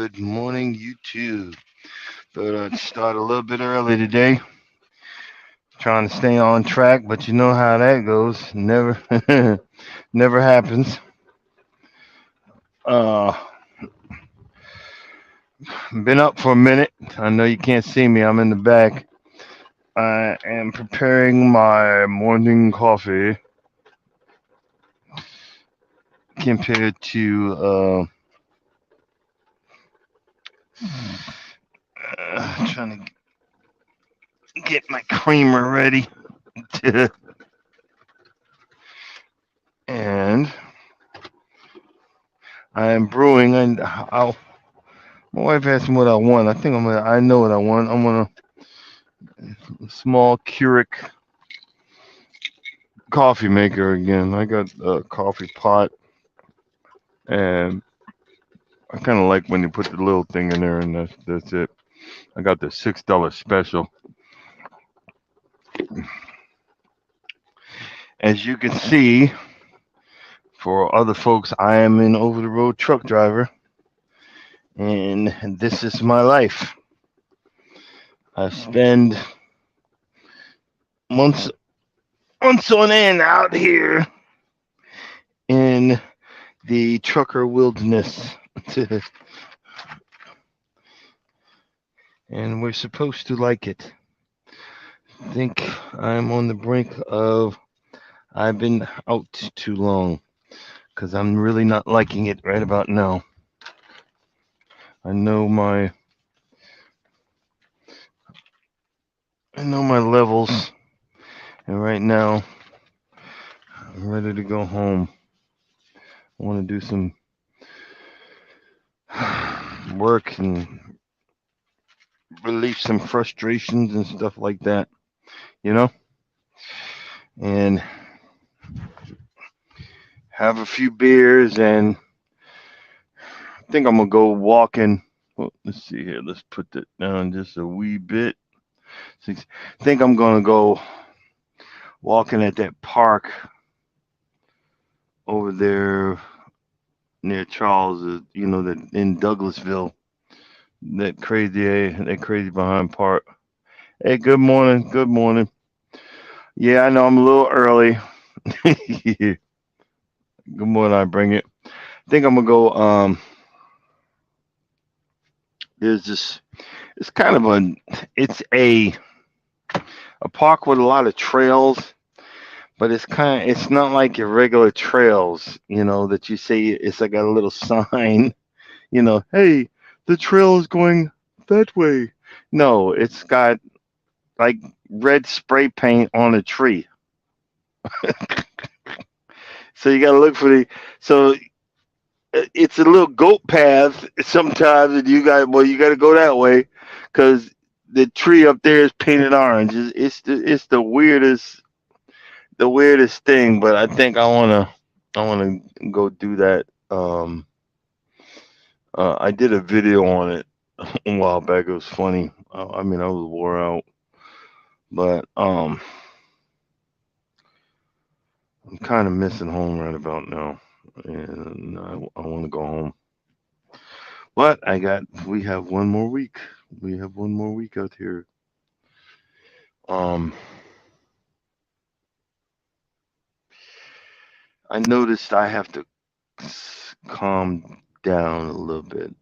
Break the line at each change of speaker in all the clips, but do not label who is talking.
Good morning, YouTube. Thought I'd start a little bit early today, trying to stay on track, but you know how that goes. Never, never happens. Uh, been up for a minute. I know you can't see me. I'm in the back. I am preparing my morning coffee compared to trying to get my creamer ready. And I am brewing, and my wife asked me what I want. I think I know what I want. I want a small Keurig coffee maker again. I got a coffee pot, and I kind of like when you put the little thing in there, and that's it. I got the $6 special. As you can see, for other folks, I am an over the road truck driver, and this is my life. I spend months months on end out here in the trucker wilderness. And we're supposed to like it. I think I'm on the brink of I've been out too long because I'm really not liking it right about now. I know my I know my levels, and right now I'm ready to go home. I want to do some work and relieve some frustrations and stuff like that, you know, and have a few beers, and I think I'm gonna go walking. Well, let's see here. Let's put that down just a wee bit. I think I'm gonna go walking at that park over there near Charles. That in Douglasville. That crazy behind park. Hey, good morning. Good morning. Yeah, I know I'm a little early. Good morning. I bring it. I think I'm gonna go. There's this. It's kind of It's a park with a lot of trails, but it's not like your regular trails, that you see. It's like a little sign, hey, the trail is going that way. No, it's got like red spray paint on a tree. So you got to look for so it's a little goat path sometimes, and you got to go that way because the tree up there is painted orange. It's the weirdest thing, but I think I wanna go do that. I did a video on it a while back. It was funny. I mean, I was wore out, but I'm kind of missing home right about now, and I want to go home. But we have one more week. We have one more week out here. Um, I noticed I have to calm down a little bit.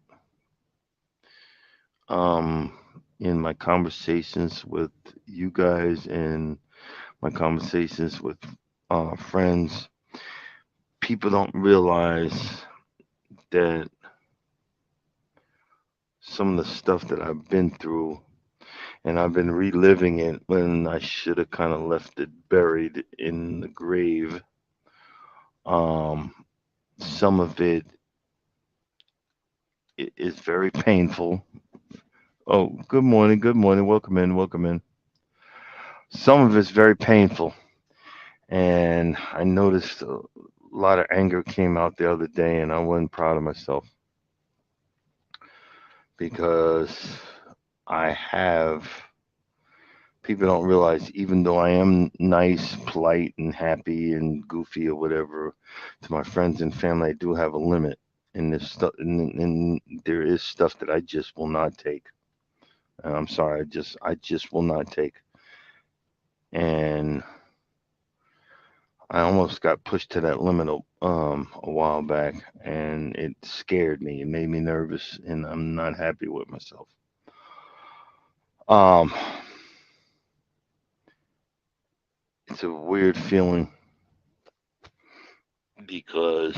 Um, in my conversations with you guys and my conversations with friends, people don't realize that some of the stuff that I've been through, and I've been reliving it when I should have kind of left it buried in the grave. Um, some of it is very painful. Oh, good morning, good morning. Welcome in, welcome in. Some of it's very painful, and I noticed a lot of anger came out the other day, and I wasn't proud of myself because I have people don't realize, even though I am nice, polite, and happy and goofy or whatever to my friends and family, I do have a limit. And there's stuff, and there is stuff that I just will not take. And I'm sorry, I just will not take. And I almost got pushed to that limit a while back, and it scared me. It made me nervous, and I'm not happy with myself. Um, it's a weird feeling because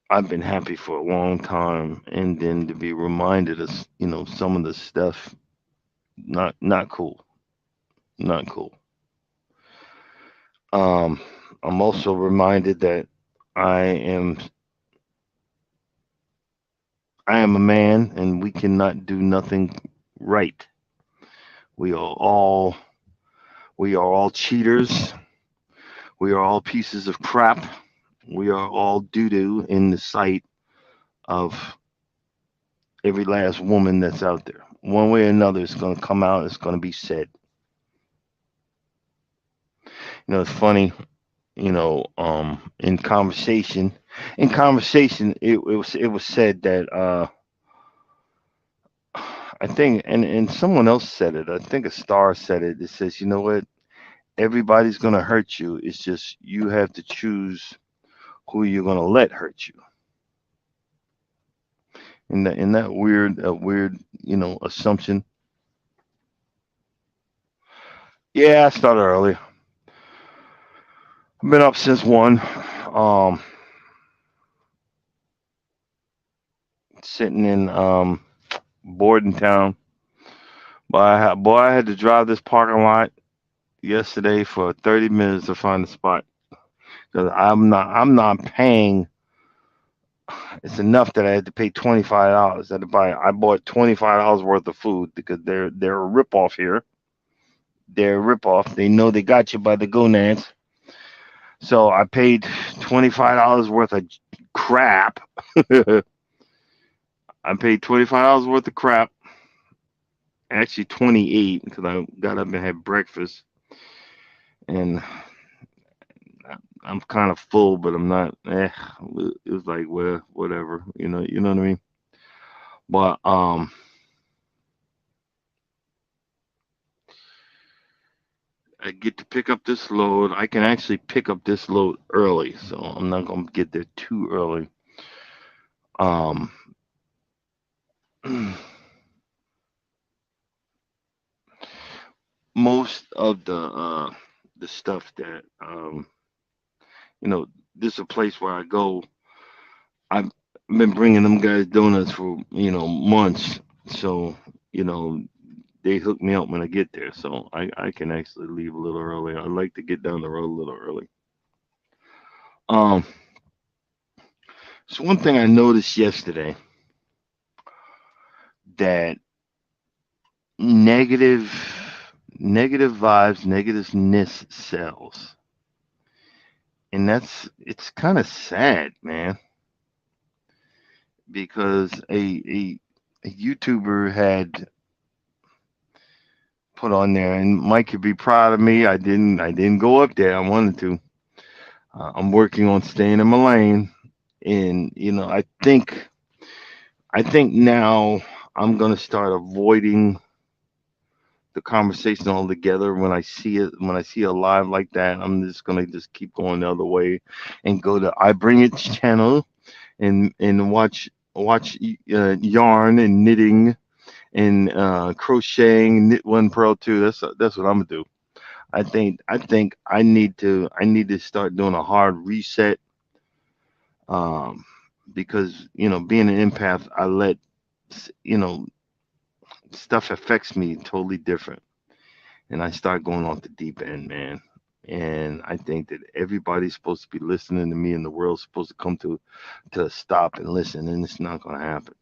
I've been happy for a long time, and then to be reminded of some of the stuff, not cool, not cool. Um, I'm also reminded that I am I am a man, and we cannot do nothing right. We are all we are all cheaters. We are all pieces of crap. We are all doo doo in the sight of every last woman that's out there. One way or another, it's going to come out. It's going to be said. It's funny. In conversation, it was said that I think, and someone else said it. I think a star said it. It says, you know what? Everybody's going to hurt you. It's just you have to choose who you're going to let hurt you. In that weird assumption. Yeah, I started early. I've been up since one. Um, Sitting in Bordentown. But I had to drive this parking lot yesterday for 30 minutes to find a spot. Because I'm not paying. It's enough that I had to pay $25. I bought $25 worth of food because they're a ripoff here. They're a ripoff. They know they got you by the gonads. So I paid $25 worth of crap. I paid $25 worth of crap. Actually 28 because I got up and had breakfast, and I'm kind of full, but I'm not. It was like, well, whatever. You know what I mean. But I get to pick up this load. I can actually pick up this load early, so I'm not gonna get there too early. Um, Most of the stuff that you know, this is a place where I go. I've been bringing them guys donuts for months, so you know they hook me up when I get there, so I can actually leave a little early. I like to get down the road a little early. Um, so one thing I noticed yesterday, that negative negative vibes, negativeness sells, and it's kind of sad, man, because a YouTuber had put on there, and Mike could be proud of me. I didn't go up there. I wanted to. I'm working on staying in my lane, and I think now I'm gonna start avoiding the conversation altogether when I see it. When I see a live like that, I'm just gonna just keep going the other way, and go to I Bring It channel, and watch yarn and knitting and crocheting, knit one, purl two. That's what I'm gonna do. I think I need to start doing a hard reset, um, because being an empath, I let you know stuff affects me totally different, and I start going off the deep end, man. And I think that everybody's supposed to be listening to me, and the world's supposed to come to a stop and listen, and it's not going to happen.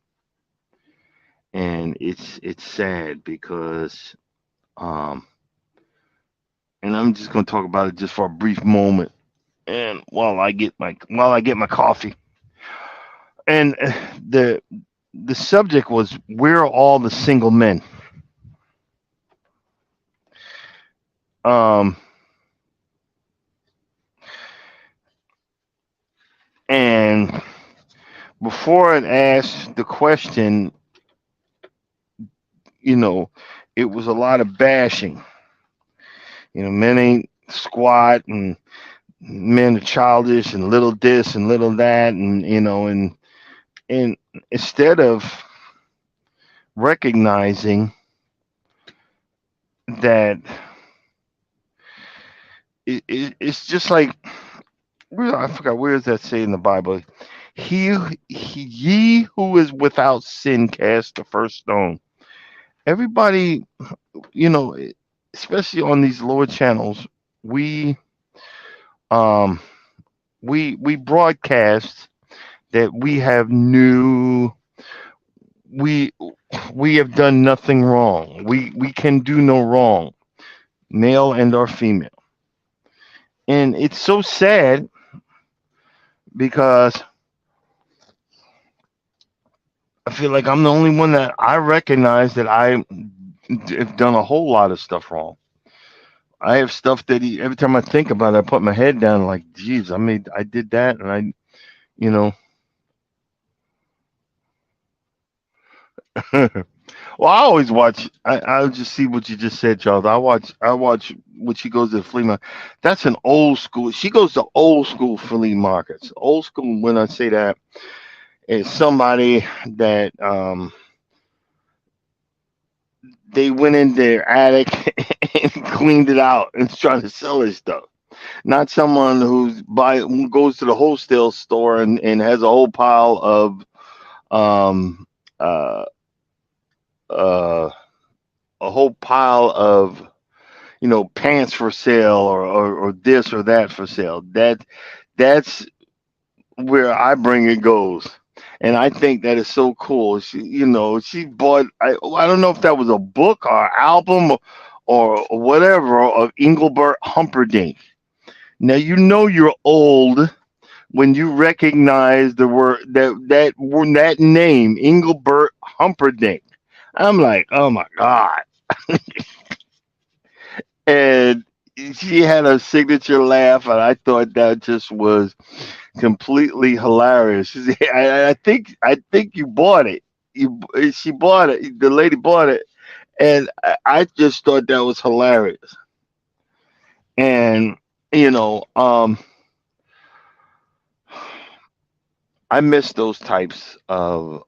And it's sad because, um, and I'm just going to talk about it just for a brief moment, and while I get my coffee, and the the subject was where are all the single men? Um, and before it asked the question, you know, it was a lot of bashing. Men ain't squat, and men are childish, and little this and little that, and and instead of recognizing that it's just like I forgot where is that say in the Bible. Ye who is without sin cast the first stone. Everybody, you know, especially on these lower channels, we um we broadcast that we we have done nothing wrong. We can do no wrong, male and or female. And it's so sad because I feel like I'm the only one that I recognize that I have done a whole lot of stuff wrong. I have stuff that every time I think about it, I put my head down like, geez, I did that, and you know, well, I always watch. I'll just see what you just said, Charles. I watch when she goes to the flea market. That's an old school. She goes to old school flea markets. Old school. When I say that, is somebody that they went in their attic and cleaned it out and is trying to sell their stuff. Not someone who goes to the wholesale store and has a whole pile of um uh uh a whole pile of pants for sale, or this or that for sale. That's where I bring it goes. And I think that is so cool. She bought, I don't know if that was a book or album, or whatever, of Engelbert Humperdinck. Now you're old when you recognize the word that name, Engelbert Humperdinck. I'm like, oh my god! And she had a signature laugh, and I thought that just was completely hilarious. She said, I think you bought it. She bought it. The lady bought it, and I just thought that was hilarious. And you know, um, I miss those types of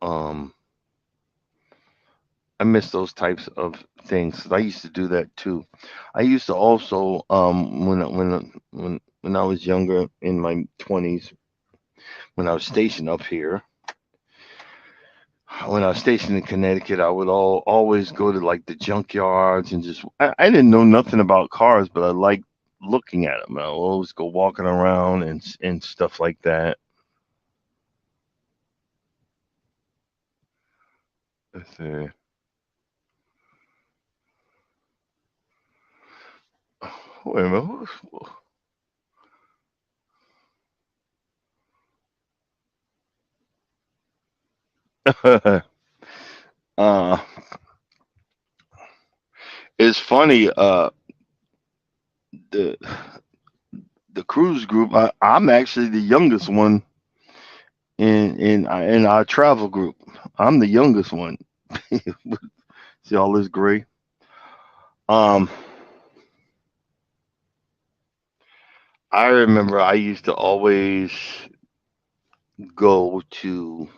I miss those types of things. 'Cause I used to do that too. I used to also, when I was younger, in my 20s, when I was stationed up here. When I was stationed in Connecticut, I would always go to like the junkyards and just I didn't know nothing about cars, but I liked looking at them. I would always go walking around and stuff like that. Let's see. Wait a minute. uh, it's funny. The the cruise group. I'm actually the youngest one in our travel group. I'm the youngest one. See all this gray. Um, I remember I used to always go to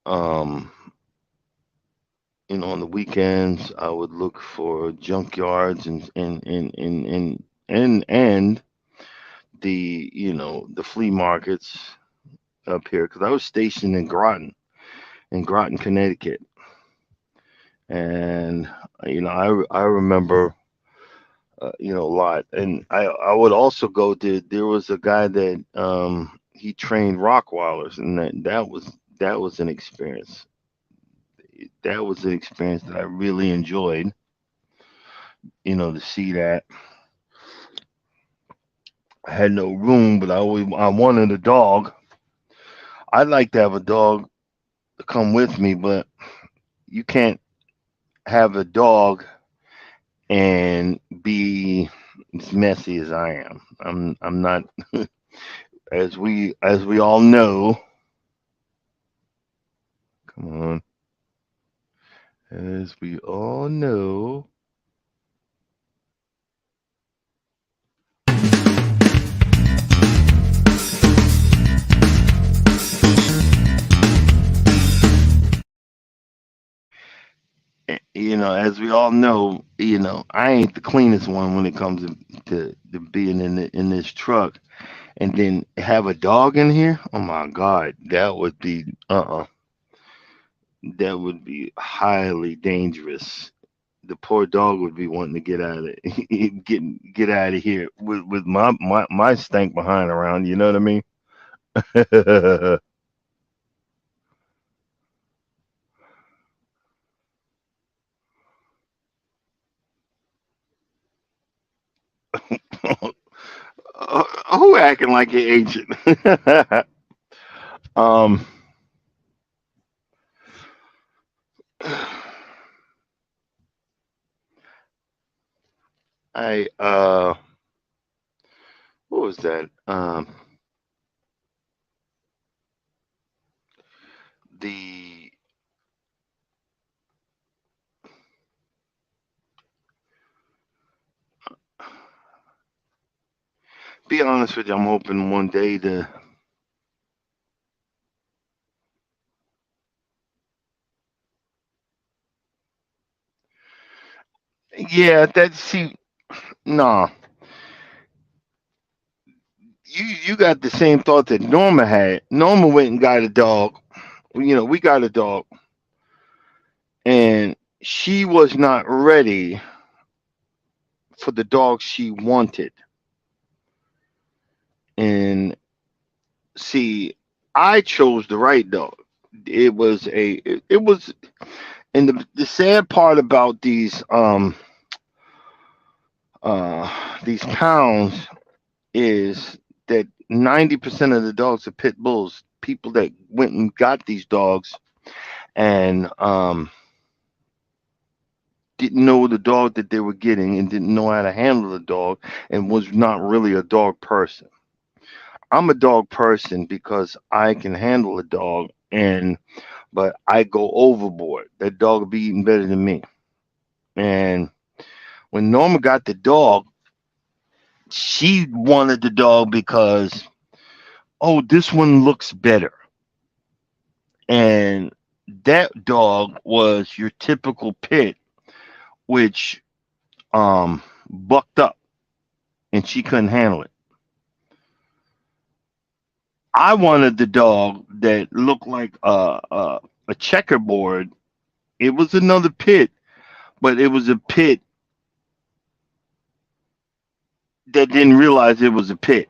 um on the weekends. I would look for junkyards and the the flea markets up here, because I was stationed in Groton, Connecticut. And I remember a lot. And I would also go to, there was a guy that he trained Rockwilders, and that was an experience. That was an experience that I really enjoyed. To see that. I had no room, but I wanted a dog. I'd like to have a dog to come with me, but you can't have a dog and be as messy as I am. I'm not, as we all know. Come on, as we all know. As we all know, I ain't the cleanest one when it comes to being in this truck, and then have a dog in here. Oh my God, that would be that would be highly dangerous. The poor dog would be wanting to get out of get out of here with my stank behind around. You know what I mean? Who acting like an ancient? um, I what was that? The Be honest with you, I'm hoping one day to. Yeah, that see, nah, you got the same thought that Norma had. Norma went and got a dog. We got a dog, and she was not ready for the dog she wanted. And see, I chose the right dog. It was, and the sad part about these pounds is that 90% of the dogs are pit bulls. People that went and got these dogs and didn't know the dog that they were getting and didn't know how to handle the dog and was not really a dog person. I'm a dog person because I can handle a dog, and but I go overboard. That dog will be eating better than me. And when Norma got the dog, she wanted the dog because, oh, this one looks better. And that dog was your typical pit, which bucked up, and she couldn't handle it. I wanted the dog that looked like a checkerboard. It was another pit, but it was a pit that didn't realize it was a pit.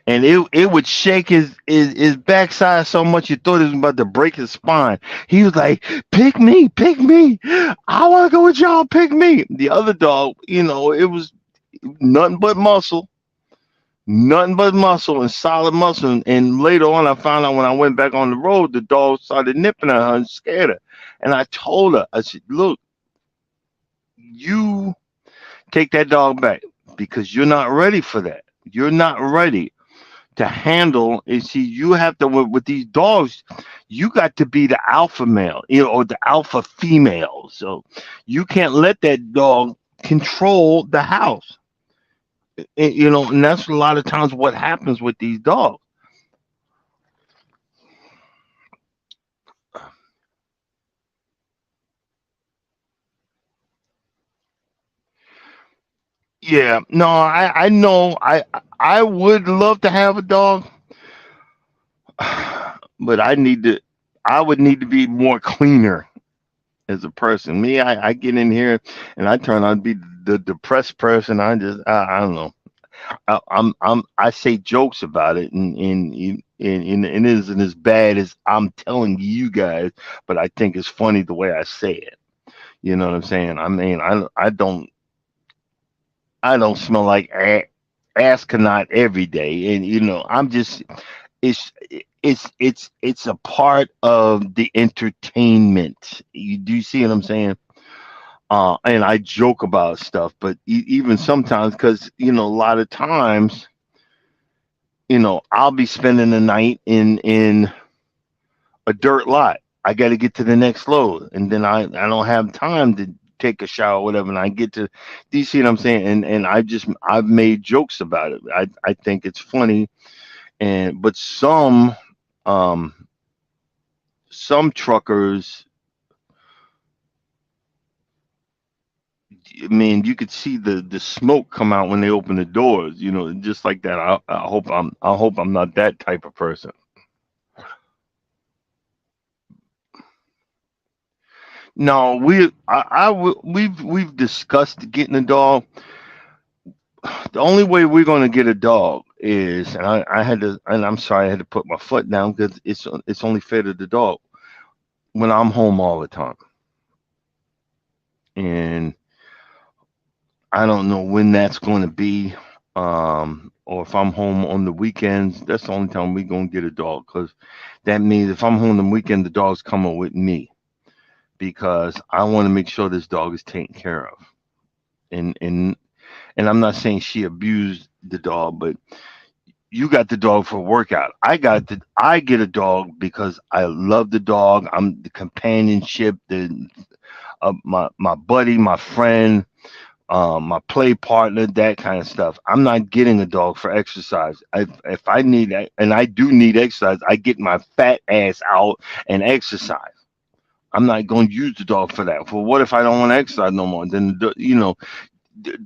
And it would shake his backside so much you thought he was about to break his spine. He was like, pick me. I want to go with y'all, pick me. The other dog, it was nothing but muscle, nothing but muscle and solid muscle. And later on, I found out when I went back on the road, the dog started nipping at her and scared her. And I told her, I said, look, you take that dog back because you're not ready for that. You're not ready to handle. And see, you have to with these dogs, you got to be the alpha male, or the alpha female. So you can't let that dog control the house. And that's a lot of times what happens with these dogs. Yeah, no, I know. I would love to have a dog, but I would need to be more cleaner as a person. Me, I get in here and I turn out to be the depressed person. I don't know. I say jokes about it, and it isn't as bad as I'm telling you guys, but I think it's funny the way I say it. You know what I'm saying? I mean, I don't smell like astronaut every day, and I'm just. it's a part of the entertainment. You do you see what I'm saying? And I joke about stuff, but even sometimes, because a lot of times, I'll be spending the night in a dirt lot. I got to get to the next load, and then I don't have time to take a shower, or whatever. And I get to, do you see what I'm saying? And I've made jokes about it. I think it's funny, and but um some truckers, I mean, you could see the smoke come out when they open the doors, just like that. I hope I'm not that type of person. No, we've discussed getting a dog. The only way we're going to get a dog is, and I had to, and I'm sorry, I had to put my foot down because it's only fair to the dog when I'm home all the time, and I don't know when that's going to be. Or if I'm home on the weekends, that's the only time we're going to get a dog. Because that means if I'm home on the weekend, the dog's coming with me because I want to make sure this dog is taken care of. And I'm not saying she abused the dog, but you got the dog for a workout. I get a dog because I love the dog. I'm the companionship, the my buddy, my friend, my play partner, that kind of stuff. I'm not getting a dog for exercise. If I need that, and I do need exercise, I get my fat ass out and exercise. I'm not going to use the dog for that. For what if I don't want to exercise no more? Then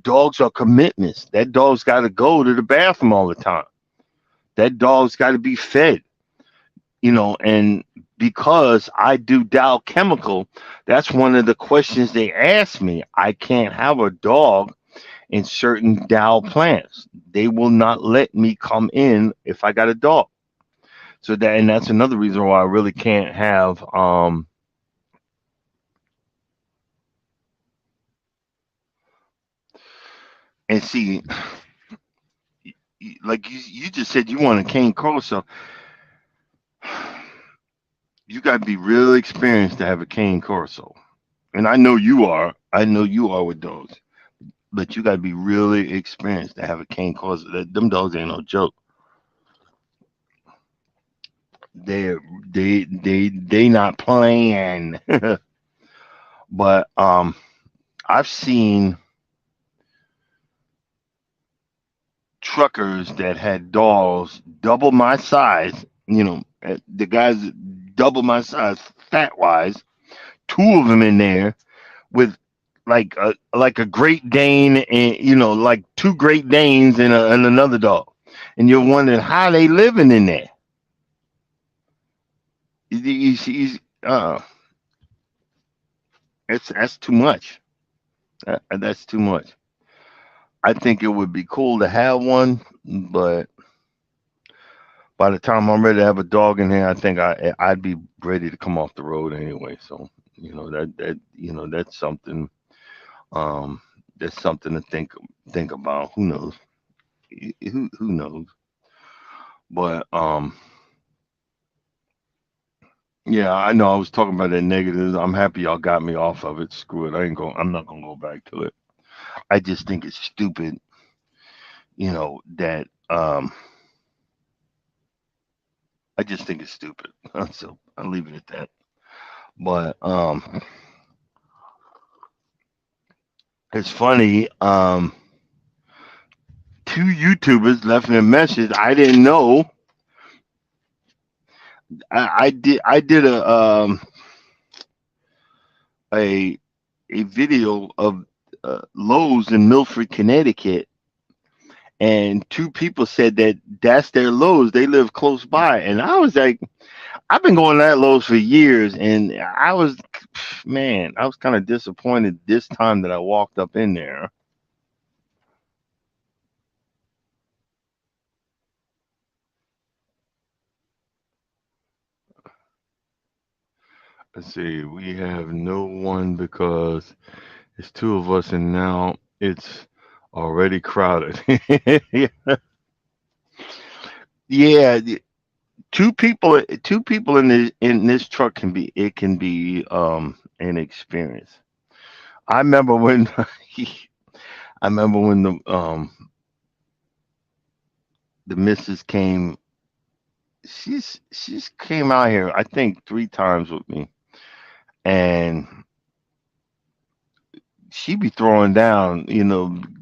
dogs are commitments. That dog's got to go to the bathroom all the time. That dog's got to be fed. And because I do Dow Chemical, that's one of the questions they ask me. I can't have a dog in certain Dow plants. They will not let me come in if I got a dog. And that's another reason why I really can't have and see, like you just said, you want a cane corso. You got to be real experienced to have a cane corso, and I know you are. I know you are with dogs, but you got to be really experienced to have a cane corso. Them dogs ain't no joke. They they not playing. But I've seen truckers that had dogs double my size. The guys double my size, fat wise. Two of them in there with like a Great Dane, and like two Great Danes and another dog, and you're wondering how they living in there. You see, that's too much. That's too much. I think it would be cool to have one, but by the time I'm ready to have a dog in here, I think I'd be ready to come off the road anyway. So that's something, um that's something to think about. Who knows? Who knows? But yeah, I know I was talking about that negative. I'm happy y'all got me off of it. Screw it. I'm not gonna go back to it. I just think it's stupid, that I just think it's stupid. So I'll leave it at that. But it's funny. Two YouTubers left me a message. I didn't know. I did a a video of Lowe's in Milford, Connecticut, and two people said that that's their Lowe's. They live close by, and I was like, I've been going to that Lowe's for years, and man, I was kind of disappointed this time that I walked up in there. Let's see, we have no one because it's two of us, and now it's already crowded. Yeah, two people in this truck can be an experience. I remember when I remember when the missus came. She's came out here I think 3 times with me, and she be throwing down,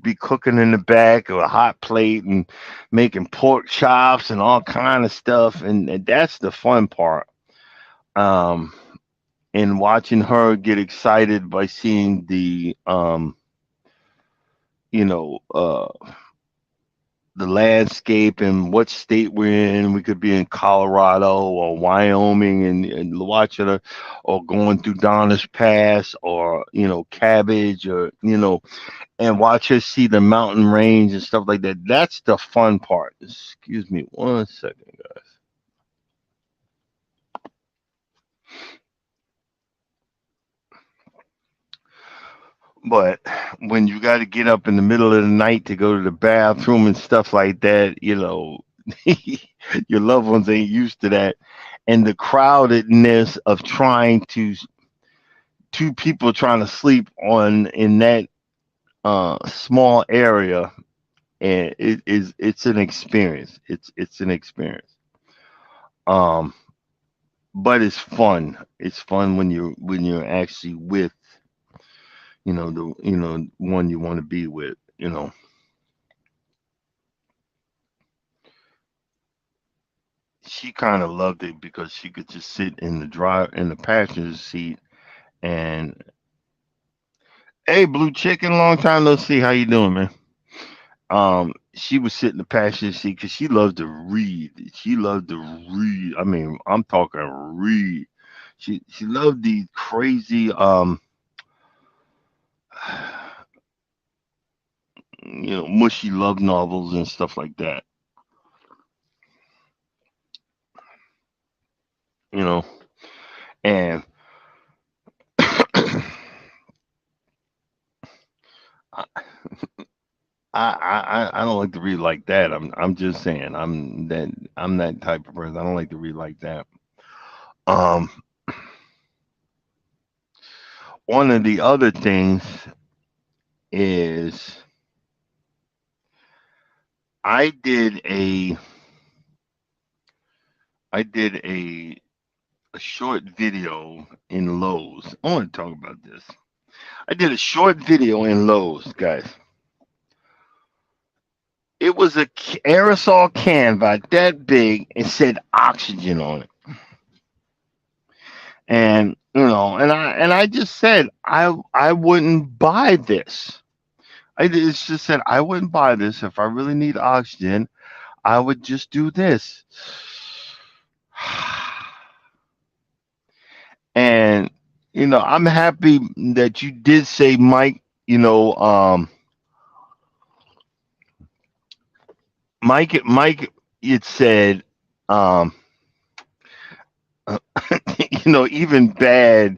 be cooking in the back of a hot plate and making pork chops and all kind of stuff, and that's the fun part. Um, and watching her get excited by seeing you know, uh, the landscape and what state we're in. We could be in Colorado or Wyoming, and watching her, or going through Donner's Pass, or Cabbage, or and watch her see the mountain range and stuff like that. That's the fun part. Excuse me 1 second, guys. But when you got to get up in the middle of the night to go to the bathroom and stuff like that, your loved ones ain't used to that. And the crowdedness of trying to, two people trying to sleep on in that small area, and it's an experience. It's an experience. Um, but it's fun. It's fun when you're actually with the one you want to be with. She kind of loved it because she could just sit in the passenger seat, and hey, Blue Chicken, long time no see. How you doing, man? She would sit in the passenger seat because she loved to read. She loved to read. I mean, I'm talking read. She loved these crazy mushy love novels and stuff like that. You know, and I, I don't like to read like that. I'm just saying I'm that type of person. I don't like to read like that. Um, One of the other things is I did a I did a short video in Lowe's. I want to talk about this. I did a short video in Lowe's, guys. It was a aerosol can about that big and said oxygen on it. And and I just said I wouldn't buy this. Just said I wouldn't buy this. If I really need oxygen, I would just do this. And I'm happy that you did say, Mike. Mike, it said, um, even bad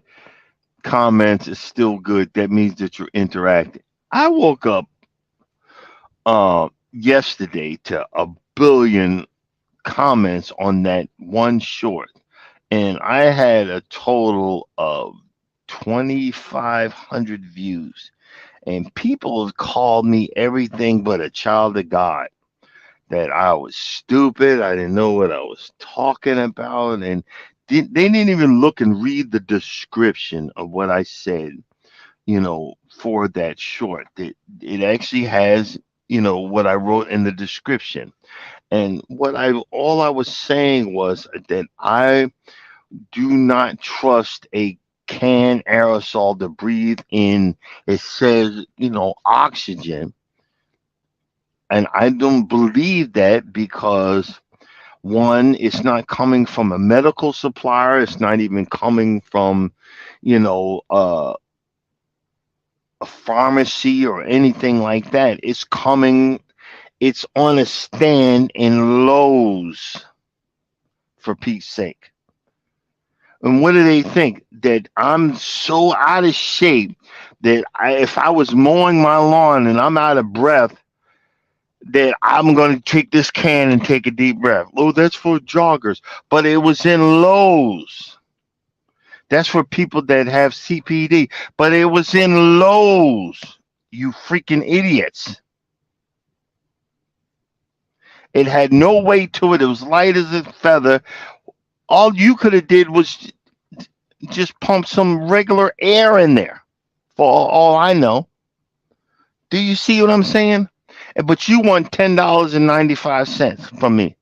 comments is still good. That means that you're interacting. I woke up yesterday to a billion comments on that one short, and I had a total of 2,500 views. And people have called me everything but a child of God. That I was stupid. I didn't know what I was talking about, and they didn't even look and read the description of what I said. For that short, it actually has what I wrote in the description. And all I was saying was that I do not trust a can aerosol to breathe in. It says, oxygen. And I don't believe that because one, it's not coming from a medical supplier. It's not even coming from, you know, uh, a pharmacy or anything like that. It's on a stand in Lowe's, for Pete's sake. And what do they think? That I'm so out of shape that if I was mowing my lawn and I'm out of breath, that I'm going to take this can and take a deep breath. Oh, that's for joggers. But it was in Lowe's. That's for people that have CPD. But it was in Lowe's. You freaking idiots. It had no weight to it. It was light as a feather. All you could have did was just pump some regular air in there. For all I know. Do you see what I'm saying? But you want $10.95 from me.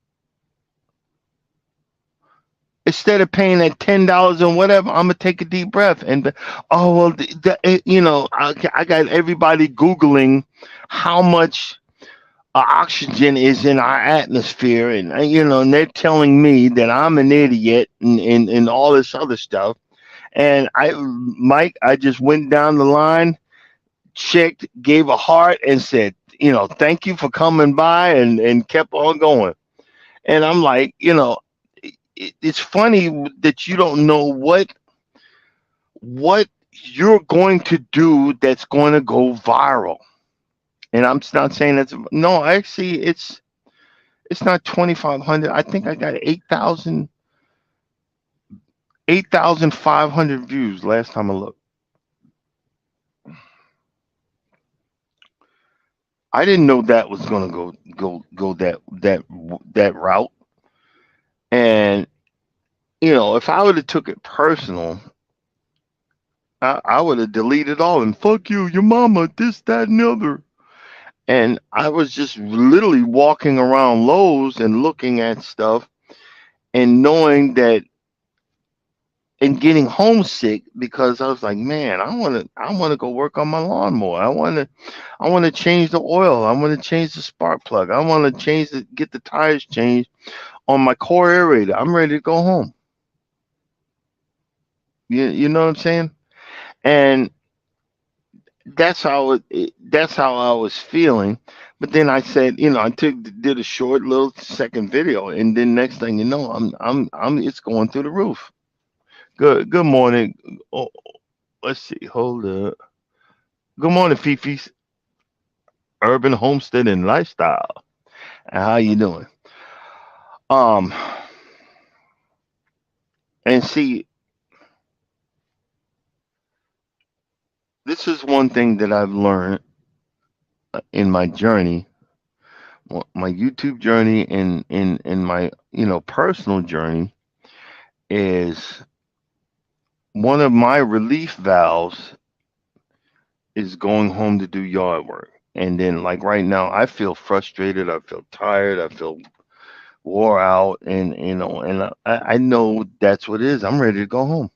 Instead of paying that $10 and whatever, I'm gonna take a deep breath and oh well, I got everybody googling how much oxygen is in our atmosphere, and and they're telling me that I'm an idiot and all this other stuff. And Mike, I just went down the line, checked, gave a heart, and said, thank you for coming by, and kept on going. And I'm like, it's funny that you don't know what you're going to do that's going to go viral. And I'm not saying that's no, actually it's not 2,500. I think I got 8,500 views last time I looked. I didn't know that was going to go that route. And if I would have took it personal, I would have deleted all and fuck you, your mama, this, that, and the other. And I was just literally walking around Lowe's and looking at stuff and knowing that and getting homesick because I was like, man, I want to go work on my lawnmower. I want to change the oil. I want to change the spark plug. I want to get the tires changed on my core aerator. I'm ready to go home. You know what I'm saying? And that's how I was feeling. But then I said, I did a short little second video, and then next thing you know, I'm it's going through the roof. Good morning. Oh, let's see. Hold up. Good morning, Fifi's Urban Homestead and Lifestyle. How you doing? Um, and see, this is one thing that I've learned in my journey, my YouTube journey, and in my personal journey is one of my relief valves is going home to do yard work. And then, like right now, I feel frustrated. I feel tired. I feel wore out, and I know that's what it is. I'm ready to go home.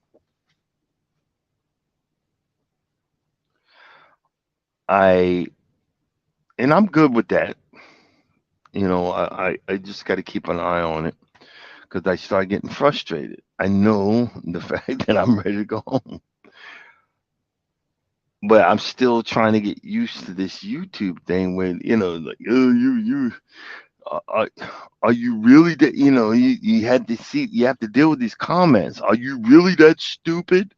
I and I'm good with that. I just got to keep an eye on it because I start getting frustrated. I know the fact that I'm ready to go home, but I'm still trying to get used to this YouTube thing. When like, oh, you are you really that? You had to see. You have to deal with these comments. Are you really that stupid?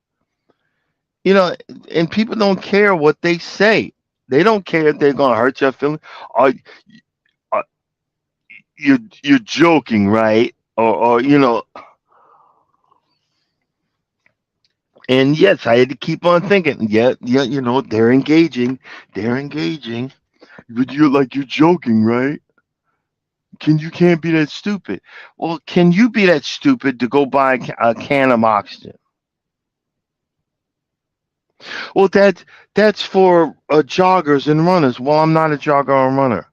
You know, and people don't care what they say. They don't care if they're gonna hurt your feelings. Are, are you're joking, right? Or and yes, I had to keep on thinking. Yeah, yeah, they're engaging. But you're joking, right? You can't be that stupid. Well, can you be that stupid to go buy a can of oxygen? Well, that's for joggers and runners. Well, I'm not a jogger or runner,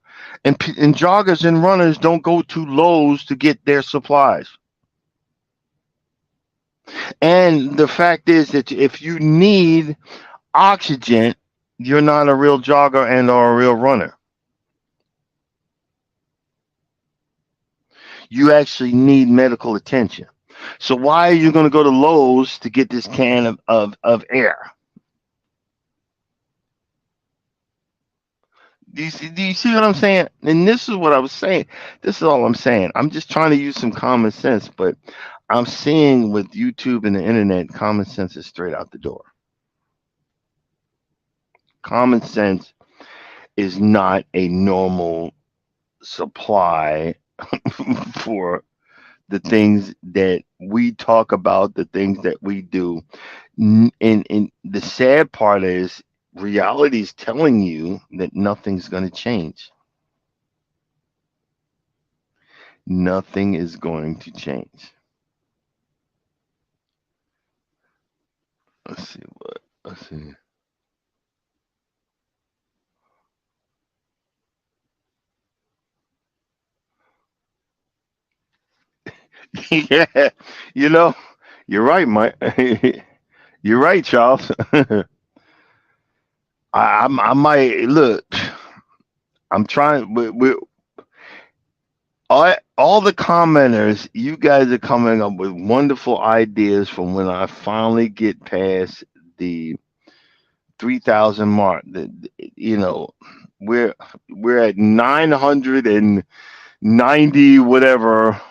and joggers and runners don't go to Lowe's to get their supplies. And the fact is that if you need oxygen, you're not a real jogger and or a real runner. You actually need medical attention. So why are you going to go to Lowe's to get this can of air? Do you see what I'm saying? And this is what I was saying. This is all I'm saying. I'm just trying to use some common sense, but I'm seeing with YouTube and the internet, common sense is straight out the door. Common sense is not a normal. supply for the things that we talk about, the things that we do. And the sad part is reality is telling you that nothing's going to change. Nothing is going to change. Let's see what. Let's see. Yeah, you know, you're right, Mike. You're right, Charles. I might look. I'm trying. All the commenters, you guys are coming up with wonderful ideas from when I finally get past the 3,000 mark. You know, we're we're at 990 whatever,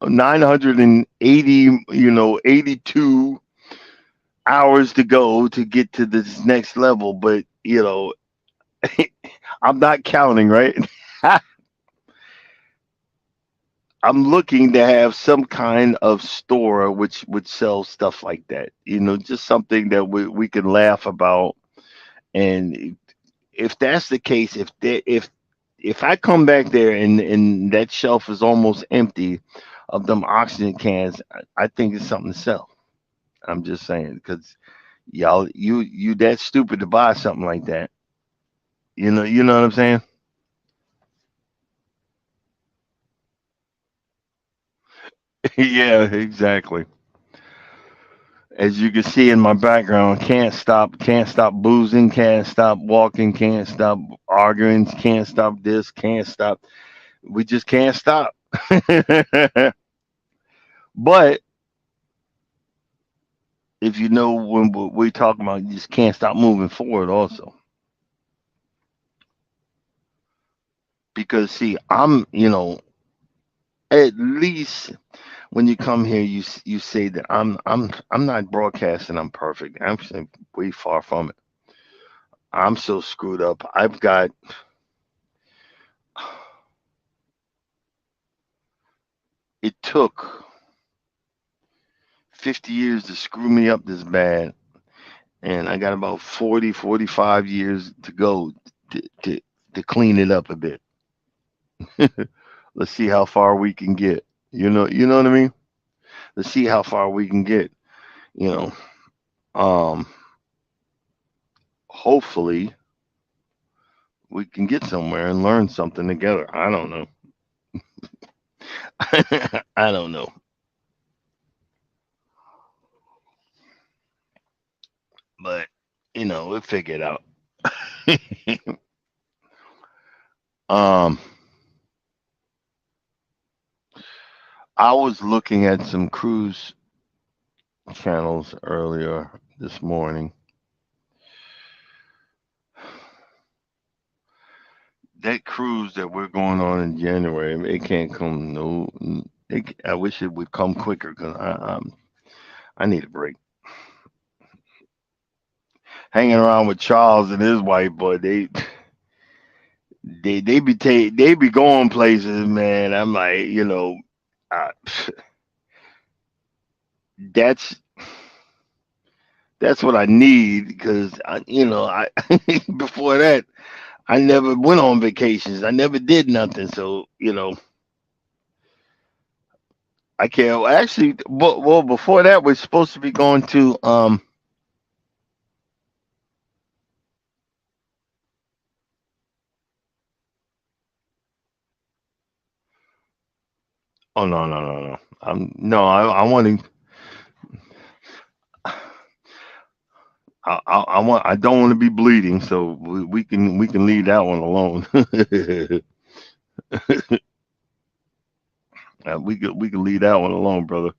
980, 82 hours to go to get to this next level. But I'm not counting, right? I'm looking to have some kind of store which would sell stuff like that. Just something that we can laugh about. And if that's the case, if I come back there and that shelf is almost empty of them oxygen cans, I think it's something to sell. I'm just saying because y'all, you that stupid to buy something like that. You know what I'm saying? Yeah, exactly. As you can see in my background, can't stop boozing, can't stop walking, can't stop arguing, can't stop this, can't stop. We just can't stop. But if you know when we talk about, you just can't stop moving forward. Also, because see, at least when you come here, you say that I'm not broadcasting. I'm perfect. I'm way far from it. I'm so screwed up. It took 50 years to screw me up this bad, and I got about 40, 45 years to go to clean it up a bit. Let's see how far we can get. You know what I mean? Let's see how far we can get. You know, um, hopefully we can get somewhere and learn something together. I don't know. I don't know, but we'll figure it out. um, I was looking at some cruise channels earlier this morning. That cruise that we're going on in January, it can't come. No, I wish it would come quicker because I need a break. Hanging around with Charles and his wife, boy, they be going places, man. I'm like, uh, that's that's what I need because I before that I never went on vacations. I never did nothing. So I can't actually. Well, before that, we're supposed to be going to. Oh no, no, no, no. No. I want to. I want. I don't want to be bleeding. So we can leave that one alone. we can leave that one alone, brother.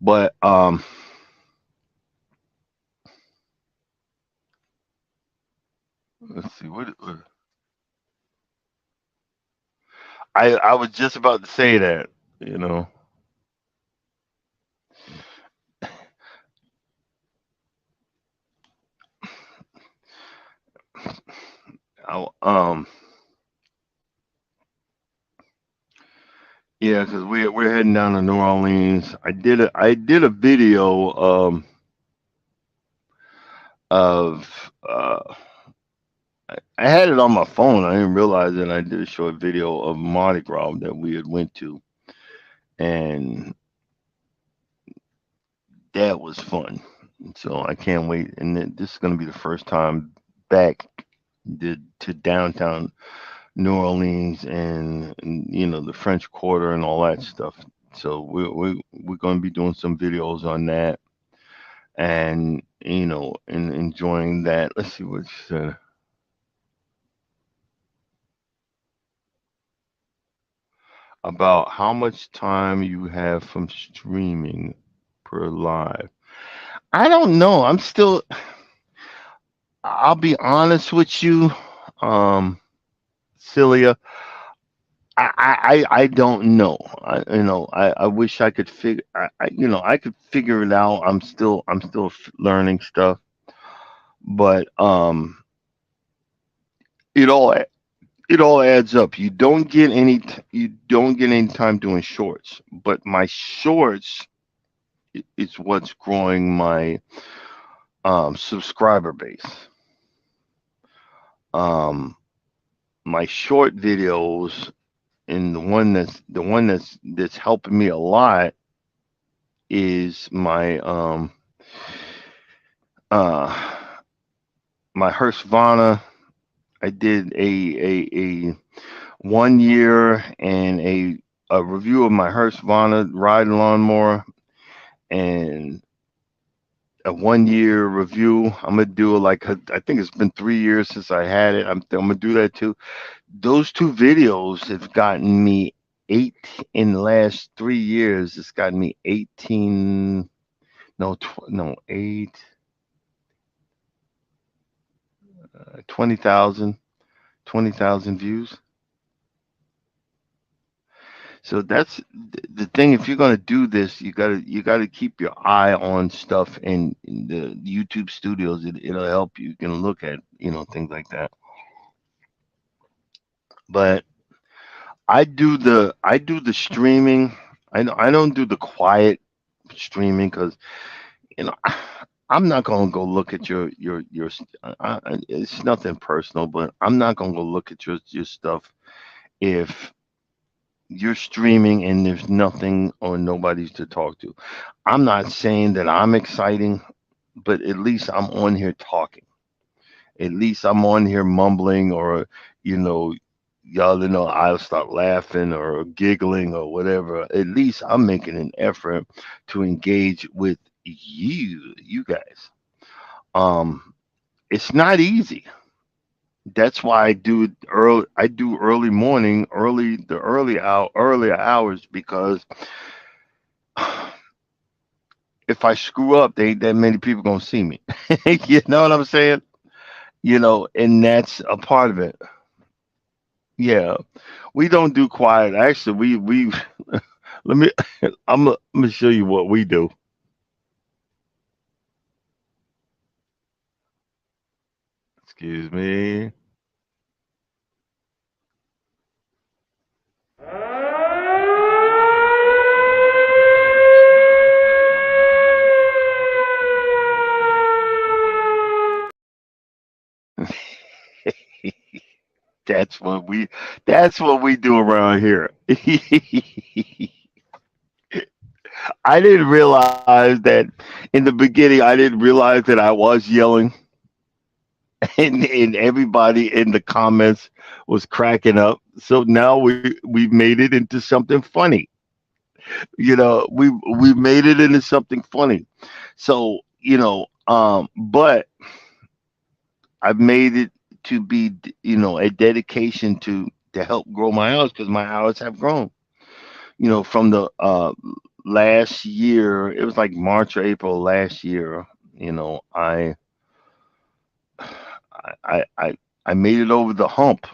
But let's see. I was just about to say that. You know. I, yeah, because we're heading down to New Orleans. I did a video of I had it on my phone. I didn't realize it. I did a short video of Mardi Gras that we had went to, and that was fun. So I can't wait. And this is going to be the first time back to downtown New Orleans and the French Quarter and all that stuff. So we're going to be doing some videos on that and and enjoying that. Let's see what's about how much time you have from streaming per live. I don't know. I'm still. I'll be honest with you, Celia. I don't know. I wish I could figure. I could figure it out. I'm still learning stuff, but it all it all adds up. You don't get any time doing shorts, but my shorts is what's growing my subscriber base. Um, my short videos and the one that's helping me a lot is uh my Husqvarna. I did a 1 year and a review of my Husqvarna riding lawnmower and a 1 year review. I'm gonna do I think it's been 3 years since I had it. I'm gonna do that too. Those two videos have gotten me eight in the last 3 years. It's gotten me 18, no, no, eight, 20,000, 20,000 views. So that's the thing. If you're gonna do this, you gotta keep your eye on stuff in the YouTube studios. It'll help you. You can look at things like that. But I do the streaming. I don't do the quiet streaming because you know I'm not gonna go look at it's nothing personal, but I'm not gonna go look at your stuff if you're streaming and there's nothing or nobody's to talk to. I'm not saying that I'm exciting, but at least I'm on here talking. At least I'm on here mumbling or, you know, I'll start laughing or giggling or whatever. At least I'm making an effort to engage with you guys. Um, it's not easy. That's why I do early morning, earlier hours because if I screw up, they ain't that many people gonna see me. You know what I'm saying? And that's a part of it. Yeah, we don't do quiet. Actually, we let me. I'm gonna show you what we do. Excuse me. That's what we. That's what we do around here. I didn't realize that in the beginning. I didn't realize that I was yelling, and everybody in the comments was cracking up. So now we've made it into something funny. We made it into something funny. So but I've made it to be a dedication to help grow my hours because my hours have grown. From the last year, it was like March or April last year. I made it over the hump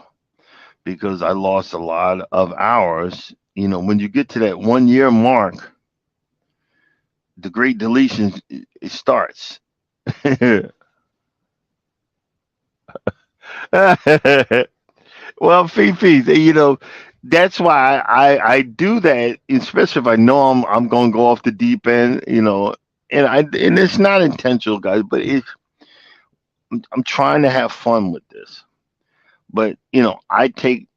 because I lost a lot of hours. When you get to that 1 year mark, the great deletion it starts. Well, Fifi, that's why I do that, especially if I know I'm gonna go off the deep end, and it's not intentional, guys, but I'm trying to have fun with this. But I take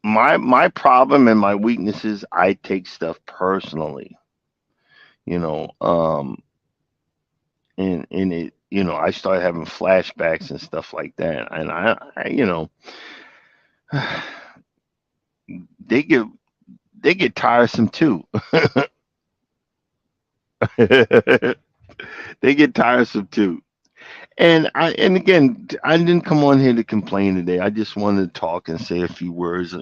my problem and my weaknesses. I take stuff personally, you know, um, and it, I started having flashbacks and stuff like that, and they get they get tiresome too. They get tiresome too. And again, I didn't come on here to complain today. I just wanted to talk and say a few words,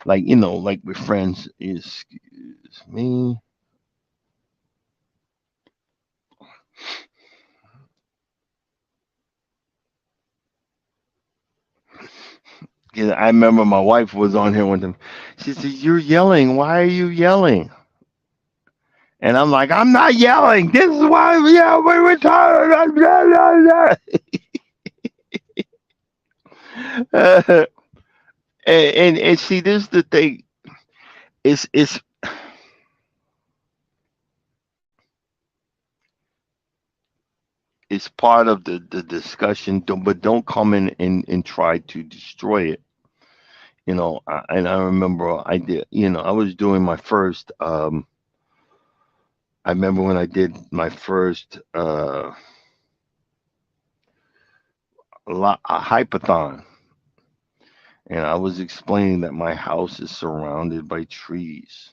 like like with friends. Excuse me. Yeah, I remember my wife was on here with them. She said, "You're yelling. Why are you yelling?" And I'm like, "I'm not yelling. This is why we were tired." and, and see, this is the thing. It's it's part of the discussion. But don't come in and try to destroy it. And I remember I did. I was doing my first. I remember when I did my first a hypathon, and I was explaining that my house is surrounded by trees.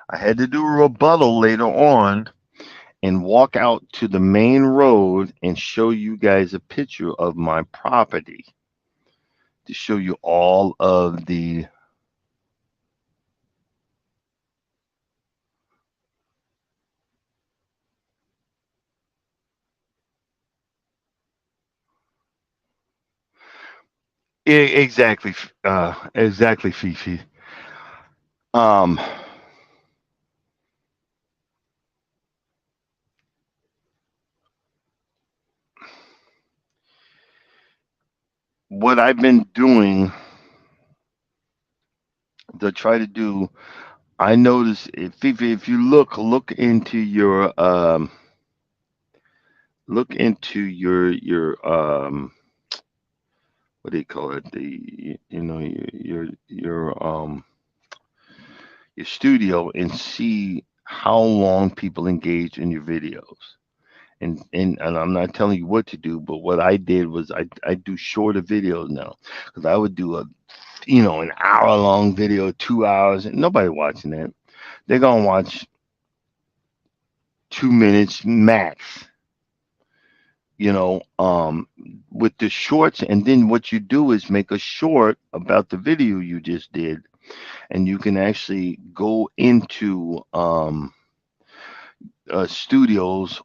I had to do a rebuttal later on and walk out to the main road and show you guys a picture of my property to show you all of the. Exactly, exactly, Fifi. Um, what I've been doing to try to do, I notice, Fifi, if you look into your what do you call it, the your studio, and see how long people engage in your videos. And I'm not telling you what to do, but what I did was I do shorter videos now, because I would do a an hour long video, 2 hours, and nobody watching that. They're gonna watch 2 minutes max. With the shorts, and then what you do is make a short about the video you just did, and you can actually go into studios,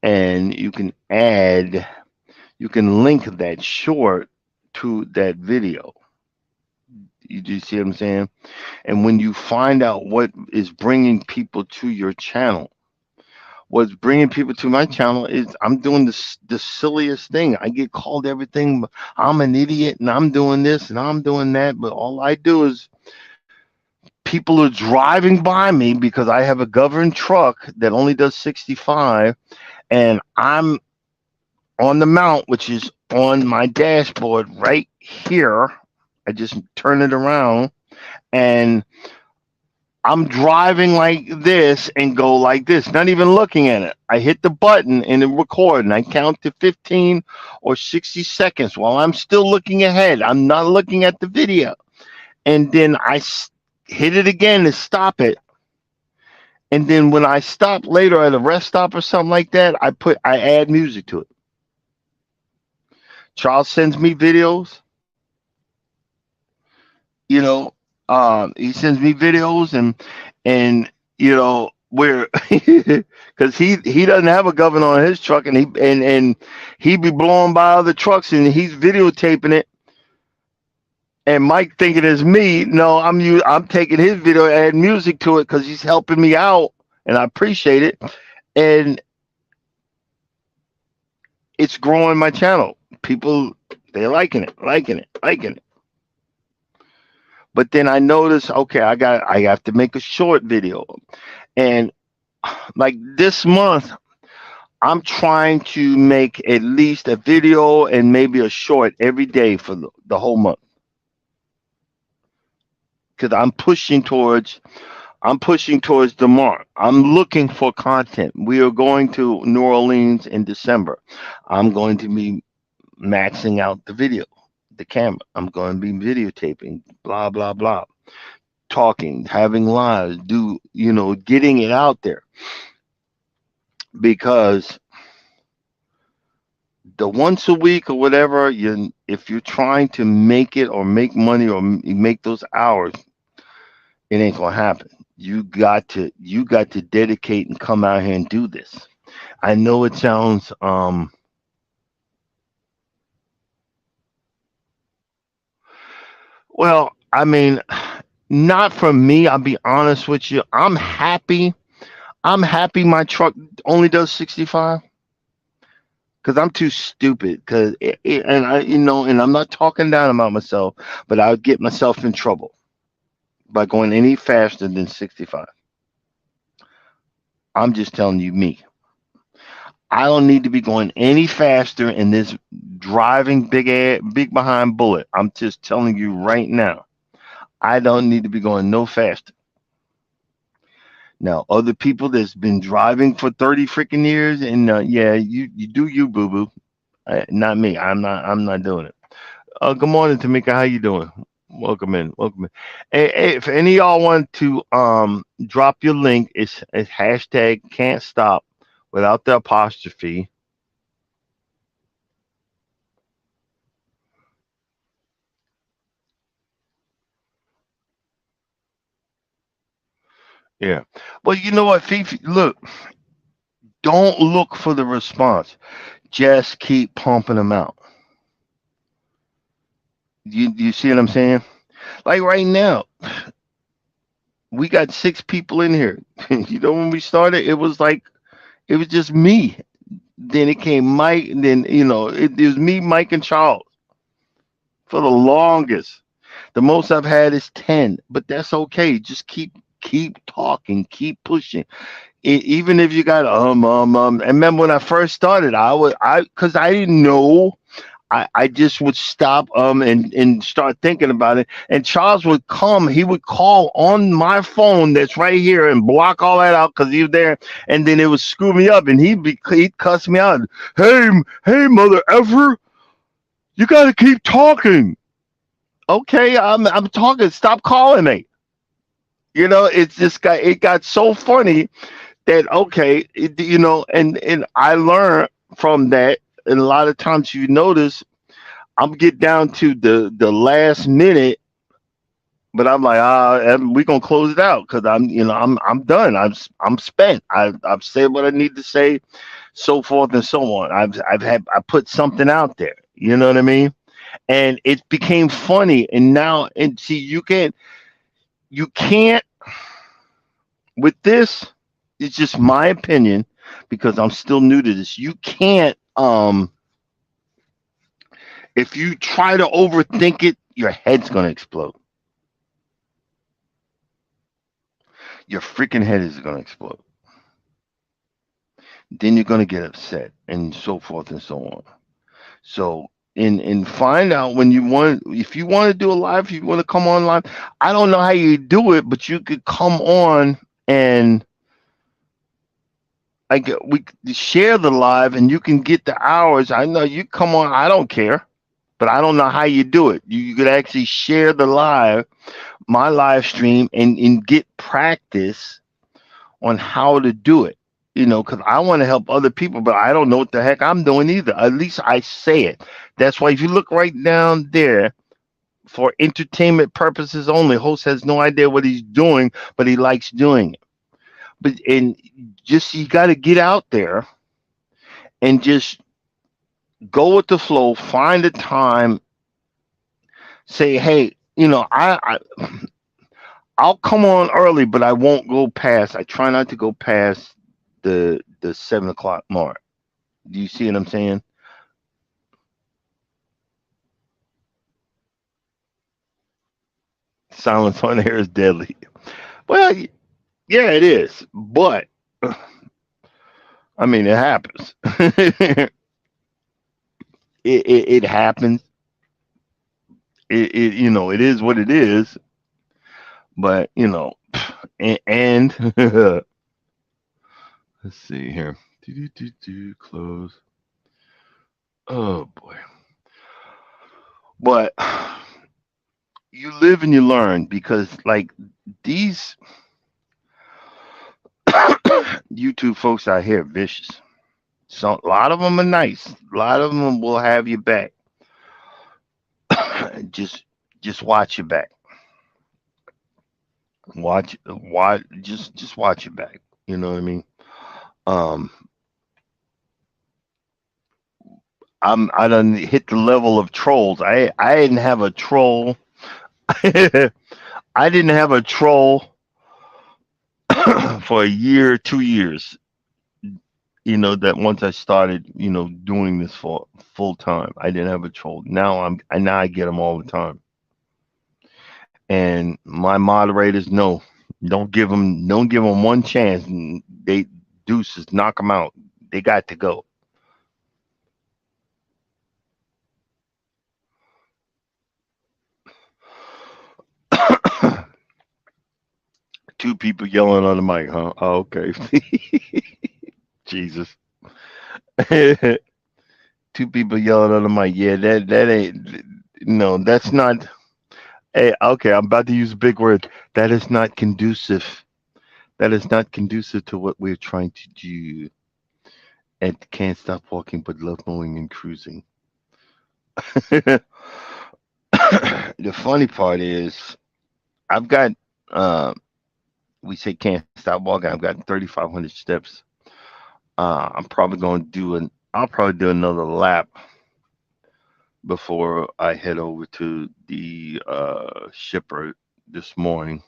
and you can link that short to that video. You do see what I'm saying? And when you find out what is bringing people to your channel, what's bringing people to my channel is I'm doing the silliest thing. I get called everything. I'm an idiot, and I'm doing this and I'm doing that. But all I do is people are driving by me because I have a governed truck that only does 65, and I'm on the mount, which is on my dashboard right here. I just turn it around, and I'm driving like this and go like this, not even looking at it. I hit the button and it record, and I count to 15 or 60 seconds while I'm still looking ahead. I'm not looking at the video. And then hit it again to stop it. And then when I stop later at a rest stop or something like that, I add music to it. Charles sends me videos, you know, he sends me videos, and where because he doesn't have a governor on his truck, and he be blowing by other trucks, and he's videotaping it, and Mike thinking it's me. No, I'm taking his video, add music to it, because he's helping me out, and I appreciate it. And it's growing my channel. People, they're liking it. But then I notice, okay, I have to make a short video. And like this month, I'm trying to make at least a video and maybe a short every day for the whole month, because I'm pushing towards the mark. I'm looking for content. We are going to New Orleans in December. I'm going to be maxing out the video, the camera. I'm going to be videotaping, blah blah blah, talking, having lives, getting it out there, because the once a week or whatever, if you're trying to make it or make money or make those hours, it ain't gonna happen. You got to dedicate and come out here and do this. I know it sounds well, I mean, not for me, I'll be honest with you. I'm happy my truck only does 65, because I'm too stupid. Because and and I'm not talking down about myself, but I would get myself in trouble by going any faster than 65. I'm just telling you me. I don't need to be going any faster in this driving big behind bullet. I'm just telling you right now. I don't need to be going no faster. Now, other people that's been driving for 30 freaking years, and yeah, you do you, boo boo. Not me. I'm not doing it. Good morning, Tamika. How you doing? Welcome in. Welcome in. Hey, if any of y'all want to drop your link, it's hashtag can't stop without the apostrophe. Yeah. Well, you know what, Fifi? Look, don't look for the response. Just keep pumping them out. You see what I'm saying? Like right now, we got 6 people in here. When we started, it was just me. Then it came Mike, and then it was me, Mike, and Charles for the longest. The most I've had is 10, but that's okay. Just keep talking, keep pushing. Even if you got and remember when I first started, because I didn't know. I just would stop and start thinking about it. And Charles would come, he would call on my phone that's right here and block all that out because he was there, and then it would screw me up, and he'd cuss me out. Hey, mother effer, you gotta keep talking. Okay, I'm talking. Stop calling me. It's just it got so funny that okay, and I learned from that. And a lot of times you notice I'm get down to the last minute, but I'm like, we gonna close it out because I'm done. I'm spent. I've said what I need to say, so forth and so on. I put something out there. You know what I mean? And it became funny. And now, and see, you can't with this. It's just my opinion because I'm still new to this. You can't if you try to overthink it, your head's gonna explode. Your freaking head is gonna explode. Then you're gonna get upset and so forth and so on. So and find out when you want if you want to do a live, if you want to come on live. I don't know how you do it, but you could come on and we share the live and you can get the hours. I know you come on, I don't care, but I don't know how you do it. You could actually share the live, my live stream, and get practice on how to do it. Because I want to help other people, but I don't know what the heck I'm doing either. At least I say it. That's why if you look right down there, for entertainment purposes only, host has no idea what he's doing, but he likes doing it. But and just you got to get out there and just go with the flow, find a time, say, hey, I'll come on early, but I won't go past. I try not to go past the 7 o'clock mark. Do you see what I'm saying? Silence on air is deadly. Well, yeah, it is. But I mean, it happens. It happens. It is what it is. But and let's see here. Close. Oh boy. But you live and you learn because like these YouTube folks out here are vicious. So a lot of them are nice. A lot of them will have your back. just just watch your back. Just watch your back. You know what I mean? Um, I done hit the level of trolls. I didn't have a troll. I didn't have a troll for a year, 2 years. That once I started, doing this for full time, I didn't have a troll. Now I get them all the time. And my moderators know, don't give them one chance. And they deuces knock them out. They got to go. Two people yelling on the mic, huh? Oh, okay. Jesus. Two people yelling on the mic. Yeah, that ain't. No, that's not. Hey, okay, I'm about to use a big word. That is not conducive. That is not conducive to what we're trying to do. And can't stop walking, but love mowing and cruising. The funny part is, I've got. Uh, we say can't stop walking. I've got 3,500 steps. I'm probably going to do an. I'll probably do another lap before I head over to the shipper this morning.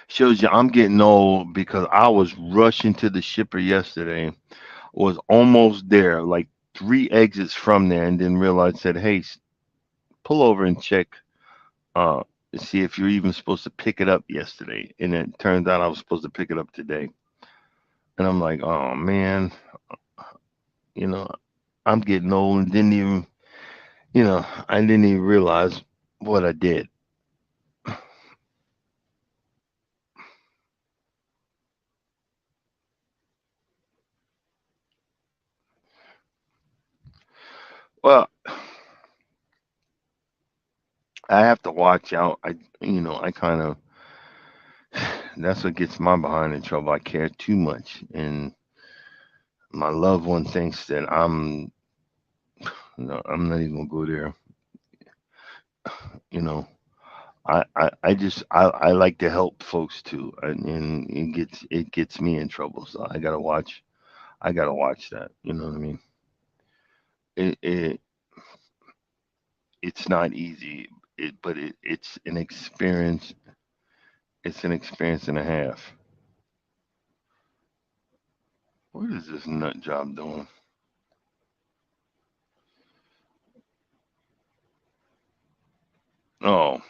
Shows you I'm getting old because I was rushing to the shipper yesterday, was almost there, like three exits from there, and then realized said, "Hey, pull over and check to see if you're even supposed to pick it up yesterday." And it turns out I was supposed to pick it up today. And I'm like, "Oh man, you know, I'm getting old and didn't even, I didn't even realize what I did." Well, I have to watch out. I kind of that's what gets my behind in trouble. I care too much, and my loved one thinks that I'm no, I'm not even gonna go there. You know, I like to help folks too, and it gets me in trouble. So I gotta watch that. You know what I mean? It it's not easy. But it's an experience. It's an experience and a half. What is this nut job doing? Oh,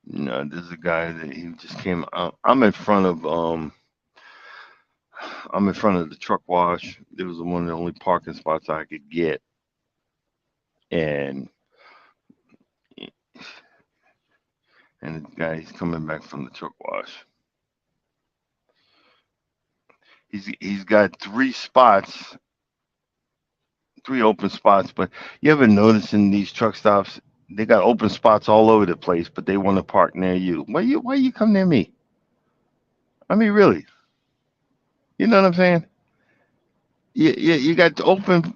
no, this is a guy that he just came. I'm in front of the truck wash. It was one of the only parking spots I could get, and the guy's coming back from the truck wash. He's got three open spots. But you ever notice in these truck stops, they got open spots all over the place, but they want to park near you. Why you come near me? I mean, really, you know what I'm saying? You got open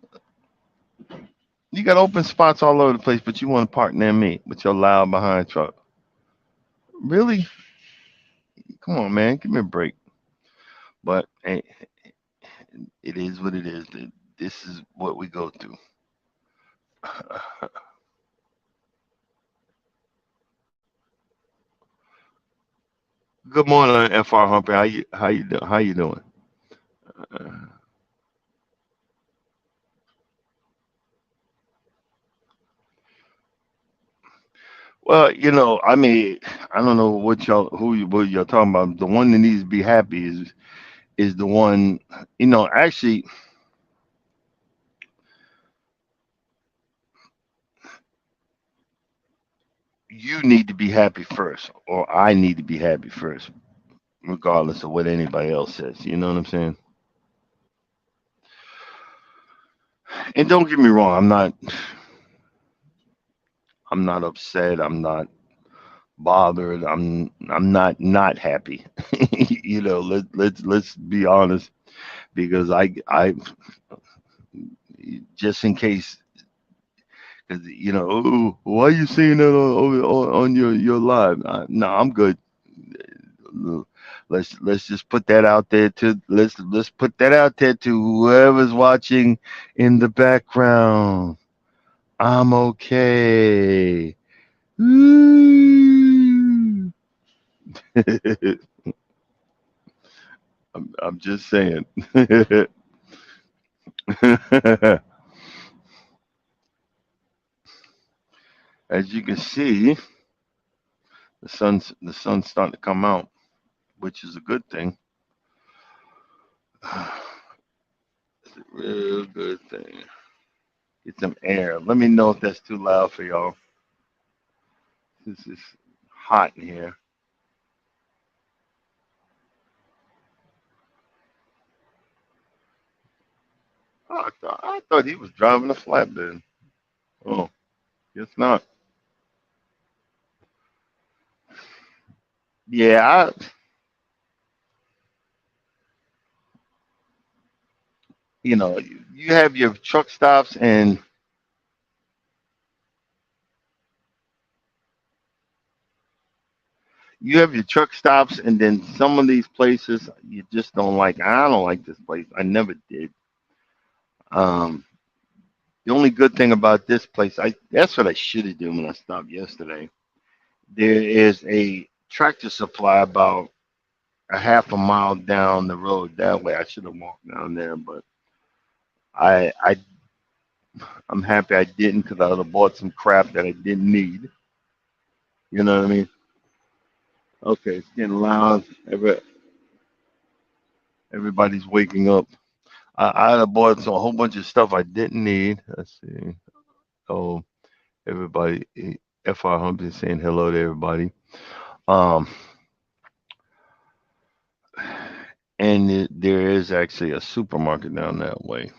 spots all over the place, but you want to park near me with your loud behind truck. Really? Come on, man, give me a break. But hey, it is what it is. This is what we go through. Good morning, FR Humphrey. How you doing? Uh, Well, I mean, I don't know what y'all talking about. The one that needs to be happy is the one, actually, you need to be happy first, or I need to be happy first, regardless of what anybody else says. You know what I'm saying? And don't get me wrong, I'm not upset. I'm not bothered. I'm not happy. Let's be honest, because I just in case, because oh, why are you saying that on your live? No, I'm good. Let's just put that out there to let's put that out there to whoever's watching in the background. I'm okay. Ooh. I'm just saying. As you can see, the sun's starting to come out, which is a good thing. It's a real good thing. Get some air. Let me know if that's too loud for y'all. This is hot in here. Oh, I thought he was driving a flatbed. Oh, guess not. Yeah, you have your truck stops, and then some of these places you just don't like. I don't like this place. I never did. Um, the only good thing about this place, I that's what I should have done when I stopped yesterday. There is a Tractor Supply about a half a mile down the road that way. I should have walked down there, but I'm happy I didn't, because I would have bought some crap that I didn't need. You know what I mean? Okay, it's getting loud. Everybody's waking up. I'd have bought a whole bunch of stuff I didn't need. Let's see. Oh, everybody, FR Humpty is saying hello to everybody. Um, and there is actually a supermarket down that way.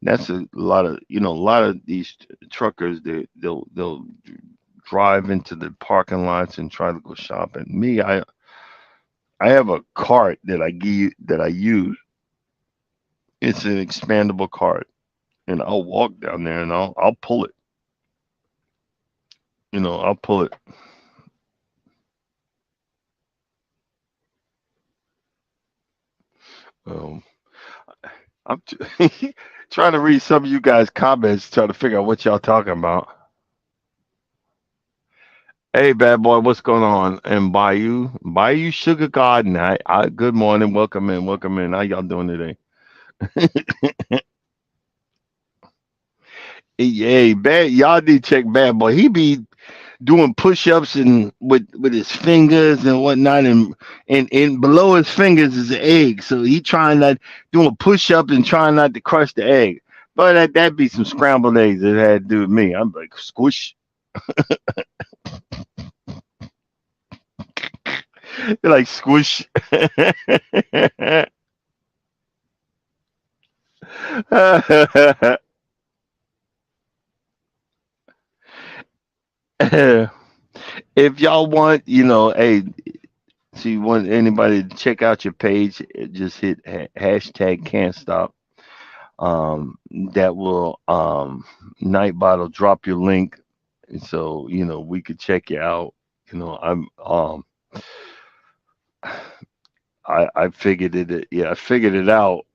That's a lot of a lot of these truckers. They'll drive into the parking lots and try to go shopping. Me, I have a cart that I use. It's an expandable cart, and I'll walk down there and I'll pull it. I'll pull it. Um, I'm trying to read some of you guys' comments, trying to figure out what y'all talking about. Hey, bad boy, what's going on? And Bayou Sugar Garden. Good morning, welcome in, welcome in. How y'all doing today? Hey, bad, y'all need to check bad boy. He be doing push-ups and with his fingers and whatnot, and below his fingers is an egg. So he trying not doing push-up and trying not to crush the egg. But that'd be some scrambled eggs that had to do with me. I'm like squish. They're like squish. If y'all want, hey, so you want anybody to check out your page, just hit hashtag can't stop. That will Nightbot drop your link, and so we could check you out. I figured it. Yeah, I figured it out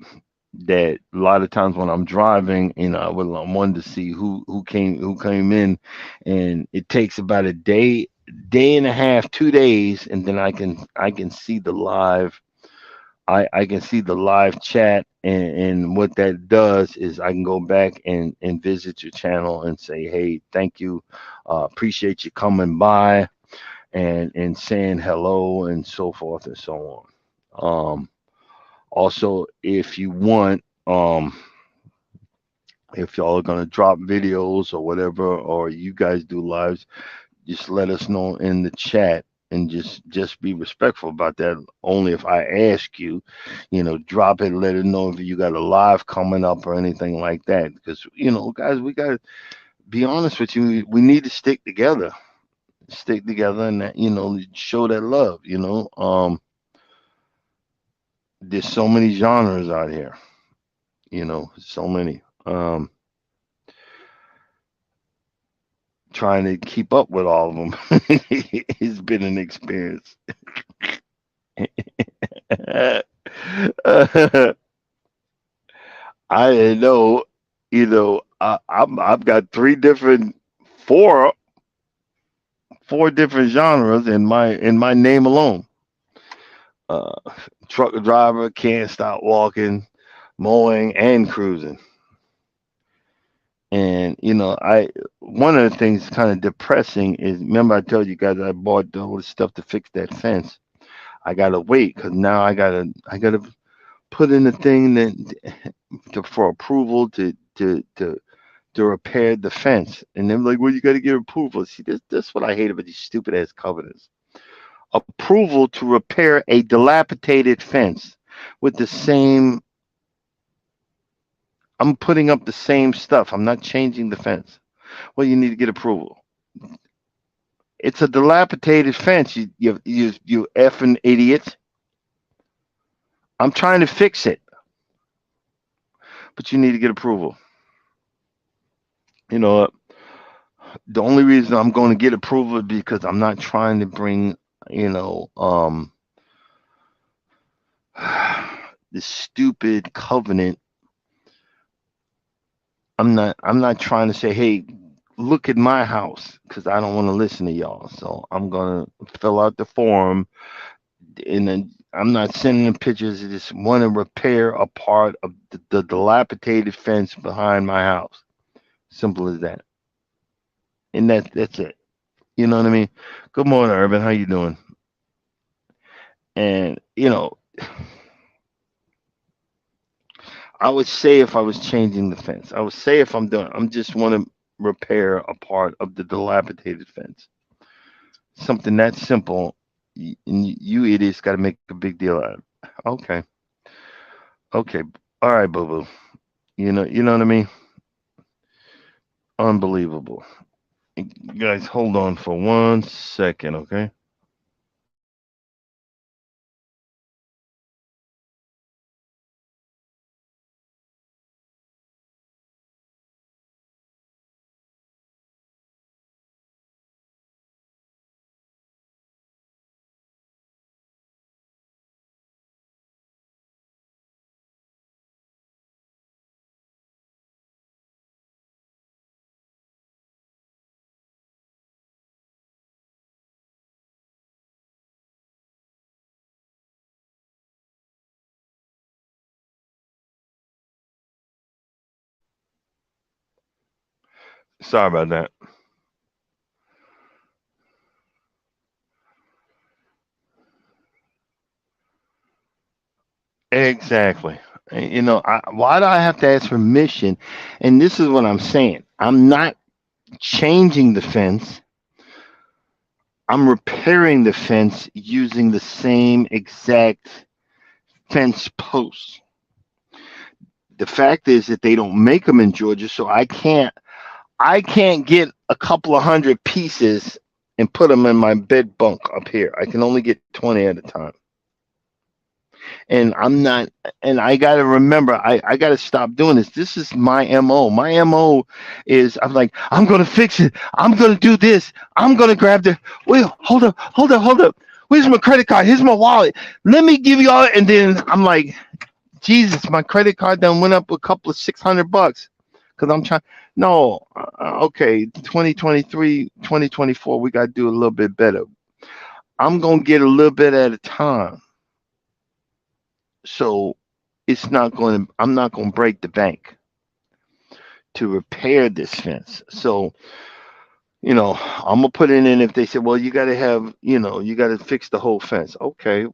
that a lot of times when I'm driving, I wanted to see who came in, and it takes about a day and a half, 2 days, and then I can see the live I can see the live chat, and what that does is I can go back and visit your channel and say, hey, thank you, appreciate you coming by and saying hello and so forth and so on. Also, if you want, if y'all are gonna drop videos or whatever, or you guys do lives, just let us know in the chat, and just be respectful about that. Only if I ask you, drop it, let it know if you got a live coming up or anything like that. Because guys, we got to be honest with you. We need to stick together, and that, show that love. There's so many genres out here. So many. Trying to keep up with all of them it's been an experience. I didn't know, I've got four, four different genres in my name alone. Uh, Truck driver, can't stop walking, mowing, and cruising. And I one of the things kind of depressing is, remember I told you guys I bought all the stuff to fix that fence. I gotta wait because now I gotta put in the thing for approval to repair the fence. And they're like, well, you got to get approval. See, this what I hate about these stupid ass covenants. Approval to repair a dilapidated fence with the same. I'm putting up the same stuff. I'm not changing the fence. Well, you need to get approval. It's a dilapidated fence. You effing idiot. I'm trying to fix it, but you need to get approval. You know, the only reason I'm going to get approval is because I'm not trying to bring, you know, this stupid covenant. I'm not trying to say, hey, look at my house, because I don't want to listen to y'all. So I'm gonna fill out the form, and then I'm not sending them pictures. I just want to repair a part of the dilapidated fence behind my house. Simple as that. And that's it. You know what I mean? Good morning, Urban. How you doing? And I would say if I was changing the fence, I would say if I'm just want to repair a part of the dilapidated fence. Something that simple. And you idiots got to make a big deal out of it. Okay, okay, all right, boo boo. You know what I mean? Unbelievable. You guys, hold on for 1 second, okay? Sorry about that. Exactly. Why do I have to ask permission? And this is what I'm saying. I'm not changing the fence. I'm repairing the fence using the same exact fence posts. The fact is that they don't make them in Georgia, so I can't get a couple of hundred pieces and put them in my bed bunk up here. I can only get 20 at a time. And I'm not, and I got to remember, I got to stop doing this. This is my MO. My MO is, I'm like, I'm going to fix it. I'm going to do this. I'm going to grab the, wait, hold up, hold up, hold up. Where's my credit card? Here's my wallet. Let me give you all. And then I'm like, Jesus, my credit card done went up a couple of $600 because I'm trying. No, okay, 2023, 2024, we got to do a little bit better. I'm going to get a little bit at a time. So I'm not going to break the bank to repair this fence. So, I'm going to put it in if they say, well, you got to have, you got to fix the whole fence. Okay.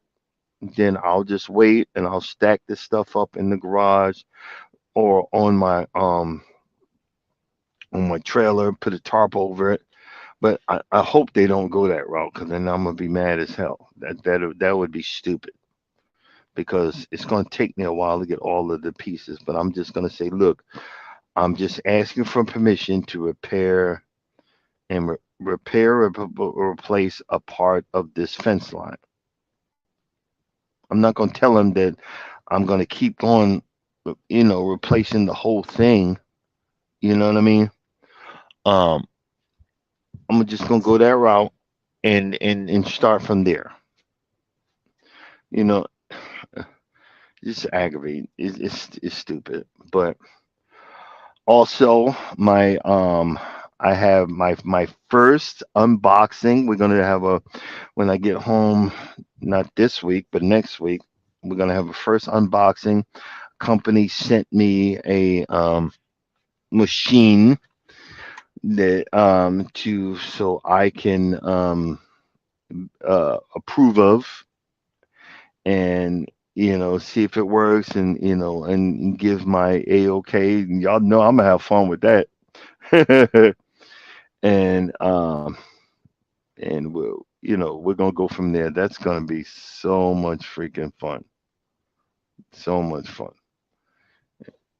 Then I'll just wait and I'll stack this stuff up in the garage or on my trailer, put a tarp over it. But I hope they don't go that route because then I'm gonna be mad as hell. That would be stupid because it's gonna take me a while to get all of the pieces. But I'm just gonna say, look, I'm just asking for permission to repair and repair or replace a part of this fence line. I'm not gonna tell them that I'm gonna keep going, replacing the whole thing. You know what I mean? Um, I'm just gonna go that route and start from there. You know, it's aggravating. It's stupid. But also, I have my first unboxing. We're gonna have a when I get home, not this week, but next week. We're gonna have a first unboxing. Company sent me a machine that to so I can approve of and see if it works and give my a-okay. Y'all know I'm gonna have fun with that. and we're gonna go from there. That's gonna be so much freaking fun, so much fun,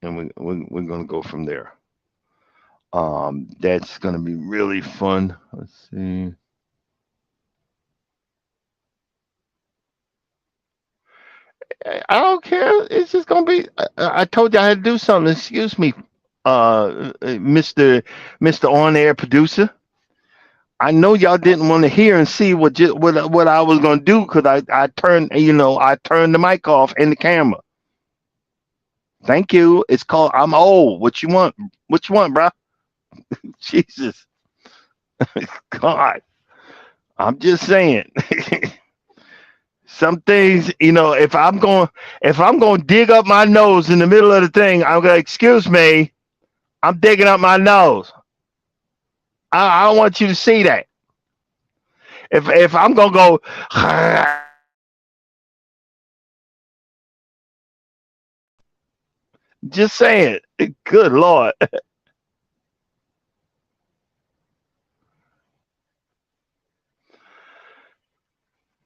and we're gonna go from there. That's gonna be really fun. Let's see. I don't care. It's just gonna be. I told you I had to do something. Excuse me, Mister On Air Producer. I know y'all didn't want to hear and see what I was gonna do because I turned the mic off and the camera. Thank you. It's called I'm old. What you want? What you want, bro? Jesus, God. I'm just saying. Some things, if I'm going to dig up my nose in the middle of the thing, I'm going to excuse me. I'm digging up my nose. I don't want you to see that. If I'm going to go, just saying. Good Lord.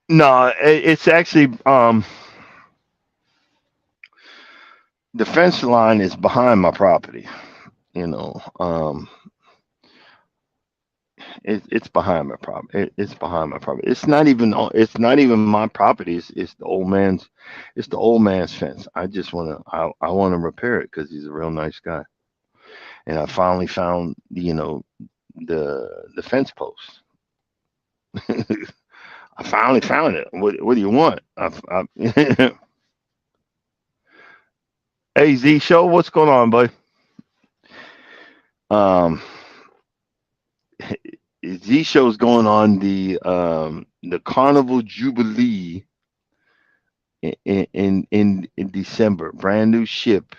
No, it's actually the fence line is behind my property. You know, it's behind my property. It's behind my property. It's not even my property. It's the old man's fence. I want to repair it because he's a real nice guy. And I finally found the fence post. I finally found it. What do you want? Hey Z Show, what's going on, bud? Um, Z Show's going on the Carnival Jubilee in December. Brand new ship.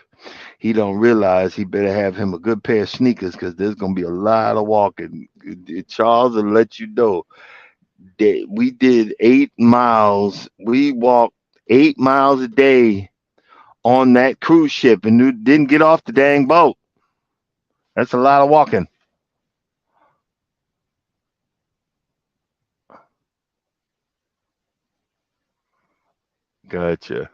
He don't realize he better have him a good pair of sneakers because there's gonna be a lot of walking. Charles will let you know that we did 8 miles. We walked 8 miles a day on that cruise ship and didn't get off the dang boat. That's a lot of walking. Gotcha.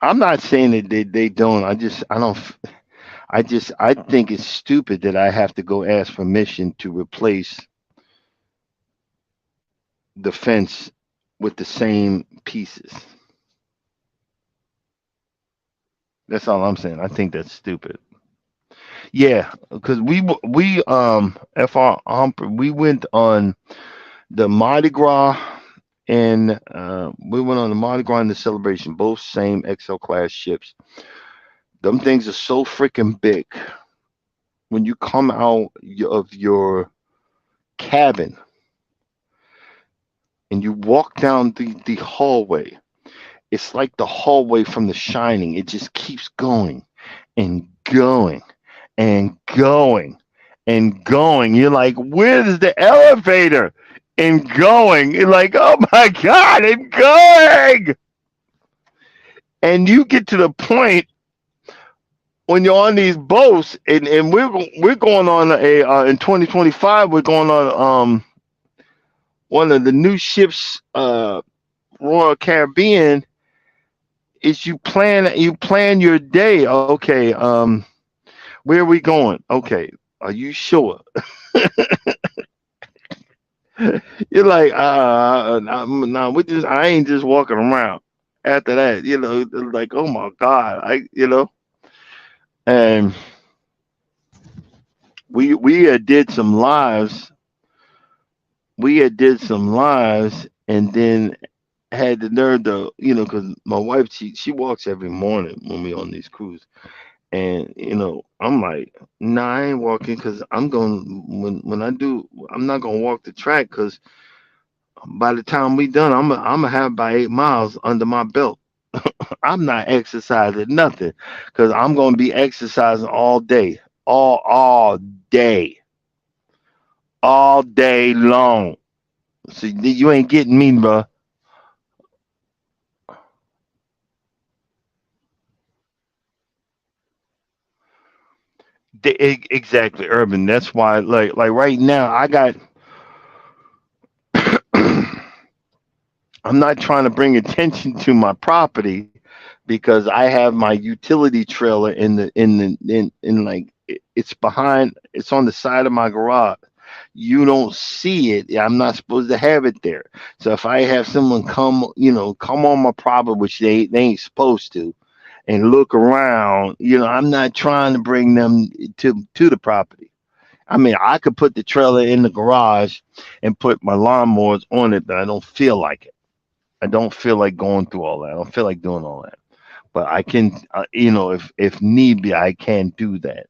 I'm not saying that they don't. I think it's stupid that I have to go ask permission to replace the fence with the same pieces. That's all I'm saying. I think that's stupid. Yeah, because FR Humper, we went on the Mardi Gras and we went on the Mardi Gras and the Celebration, both same XL class ships. Them things are so freaking big. When you come out of your cabin, and you walk down the hallway. It's like the hallway from The Shining. It just keeps going and going and going and going. You're like, where's the elevator? And going. You're like, oh my God, it's going. And you get to the point when you're on these boats, and we're going on a in 2025, we're going on one of the new ships, Royal Caribbean. Is you plan your day. Okay, where are we going? Okay, are you sure? You're like, no, I ain't just walking around. After that, like, oh my God, and we had did some lives. We had did some lives, and then had the nerve to, because my wife, she walks every morning when we on these cruises. And I'm like, nah, I ain't walking because I'm going when I do. I'm not gonna walk the track because by the time we done, I'm gonna have about 8 miles under my belt. I'm not exercising nothing because I'm gonna be exercising all day, all day, all day long. So you ain't getting me, bro. Exactly, urban. That's why, like right now, I got. I'm not trying to bring attention to my property because I have my utility trailer in like it's behind, it's on the side of my garage. You don't see it. I'm not supposed to have it there. So if I have someone come on my property, which they ain't supposed to, and look around, I'm not trying to bring them to the property. I mean, I could put the trailer in the garage and put my lawnmowers on it, but I don't feel like it. I don't feel like going through all that. I don't feel like doing all that. But I can, if need be, I can do that.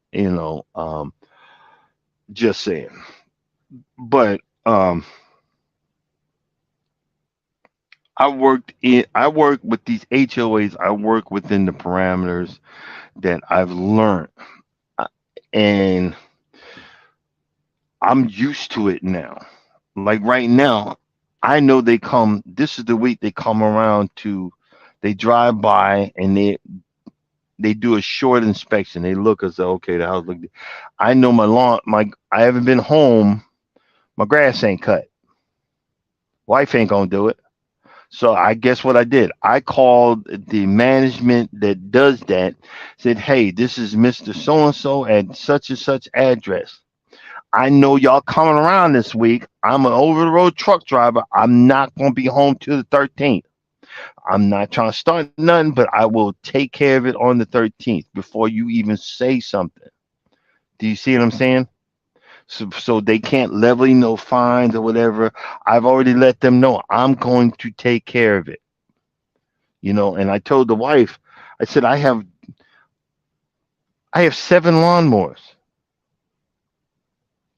Just saying. But I work with these HOAs. I work within the parameters that I've learned, Uh, and I'm used to it now. Like right now, I know they come. This is the week they come around to. They drive by and they do a short inspection. They look as though, okay, the house look. I know my lawn. I haven't been home. My grass ain't cut. Wife ain't gonna do it. So I guess what I did. I called the management that does that. Said, hey, this is Mister So and So at such and such address. I know y'all coming around this week. I'm an over the road truck driver. I'm not gonna be home till the 13th. I'm not trying to start nothing, but I will take care of it on the 13th before you even say something. Do you see what I'm saying? So they can't levy no fines or whatever. I've already let them know I'm going to take care of it. And I told the wife, I said I have 7 lawnmowers.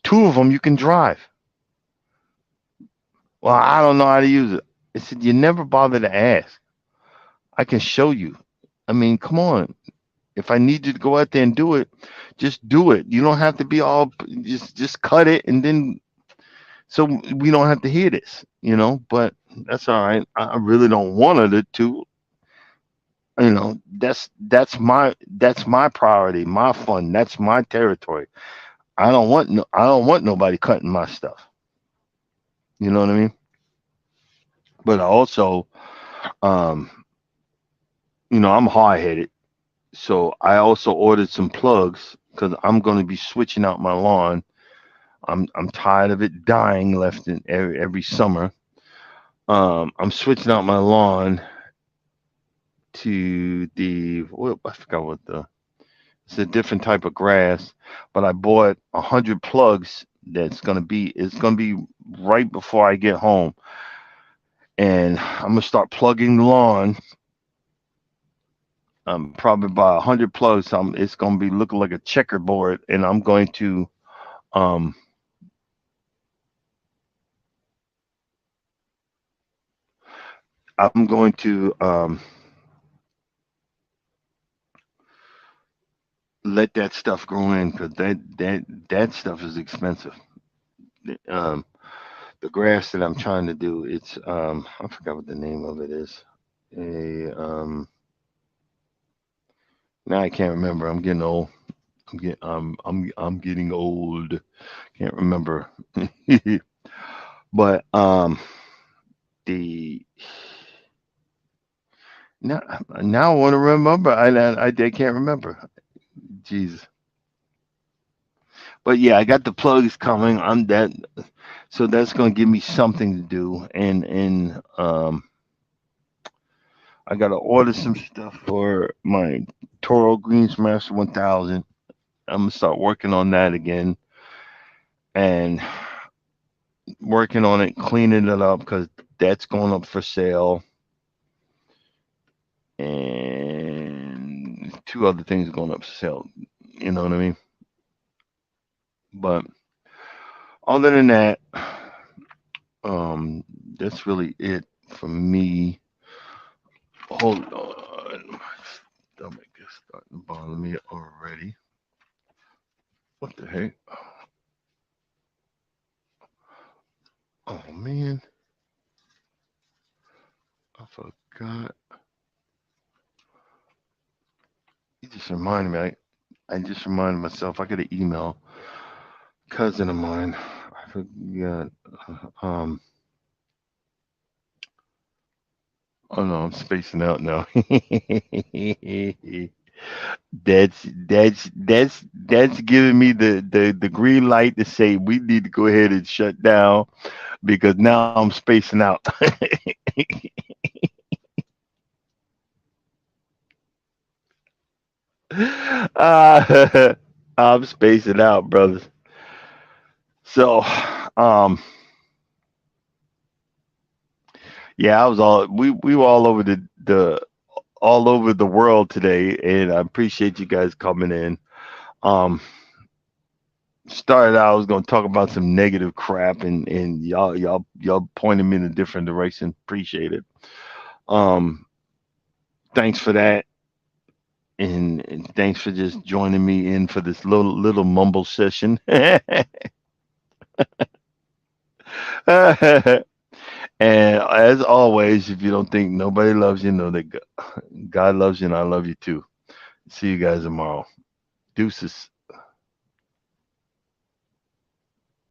2 of them you can drive. Well, I don't know how to use it. I said, you never bother to ask. I can show you. I mean, come on. If I need you to go out there and do it, just do it. You don't have to be all just cut it and then so we don't have to hear this. But that's all right. I really don't want her to. That's my priority, my fun. That's my territory. I don't want nobody cutting my stuff. You know what I mean? But also, um, I'm hard headed. So I also ordered some plugs because I'm going to be switching out my lawn. I'm tired of it dying left in every summer. I'm switching out my lawn to I forgot what it's a different type of grass, but I bought 100 plugs. It's gonna be right before I get home, and I'm gonna start plugging the lawn. Probably about 100 plugs. It's gonna be looking like a checkerboard, and I'm going to um I'm going to let that stuff grow in because that stuff is expensive. Um, the grass that I'm trying to do, it's I forgot what the name of it is. A Now I can't remember. I'm getting old. I'm getting old. Can't remember. But the now now I want to remember. I can't remember. Jesus. But yeah, I got the plugs coming. I'm that So that's going to give me something to do, and I got to order some stuff for my Toro Greensmaster 1000. I'm gonna start working on that again and working on it, cleaning it up because that's going up for sale, and two other things going up for sale. You know what I mean? But other than that, um, that's really it for me. Hold on, my stomach is starting to bother me already. What the heck? Oh man, I forgot. You just reminded me. I just reminded myself. I got an email. Cousin of mine. I forgot. Um. Oh no, I'm spacing out now. That's giving me the green light to say we need to go ahead and shut down because now I'm spacing out. uh, I'm spacing out, brothers. So, um, yeah, I was all we were all over the all over the world today, and I appreciate you guys coming in. Um, Started out, I was gonna talk about some negative crap, and y'all pointed me in a different direction. Appreciate it. Um, Thanks for that, and thanks for just joining me in for this little mumble session. And as always, if you don't think nobody loves you, know that God loves you, and I love you too. See you guys tomorrow. Deuces.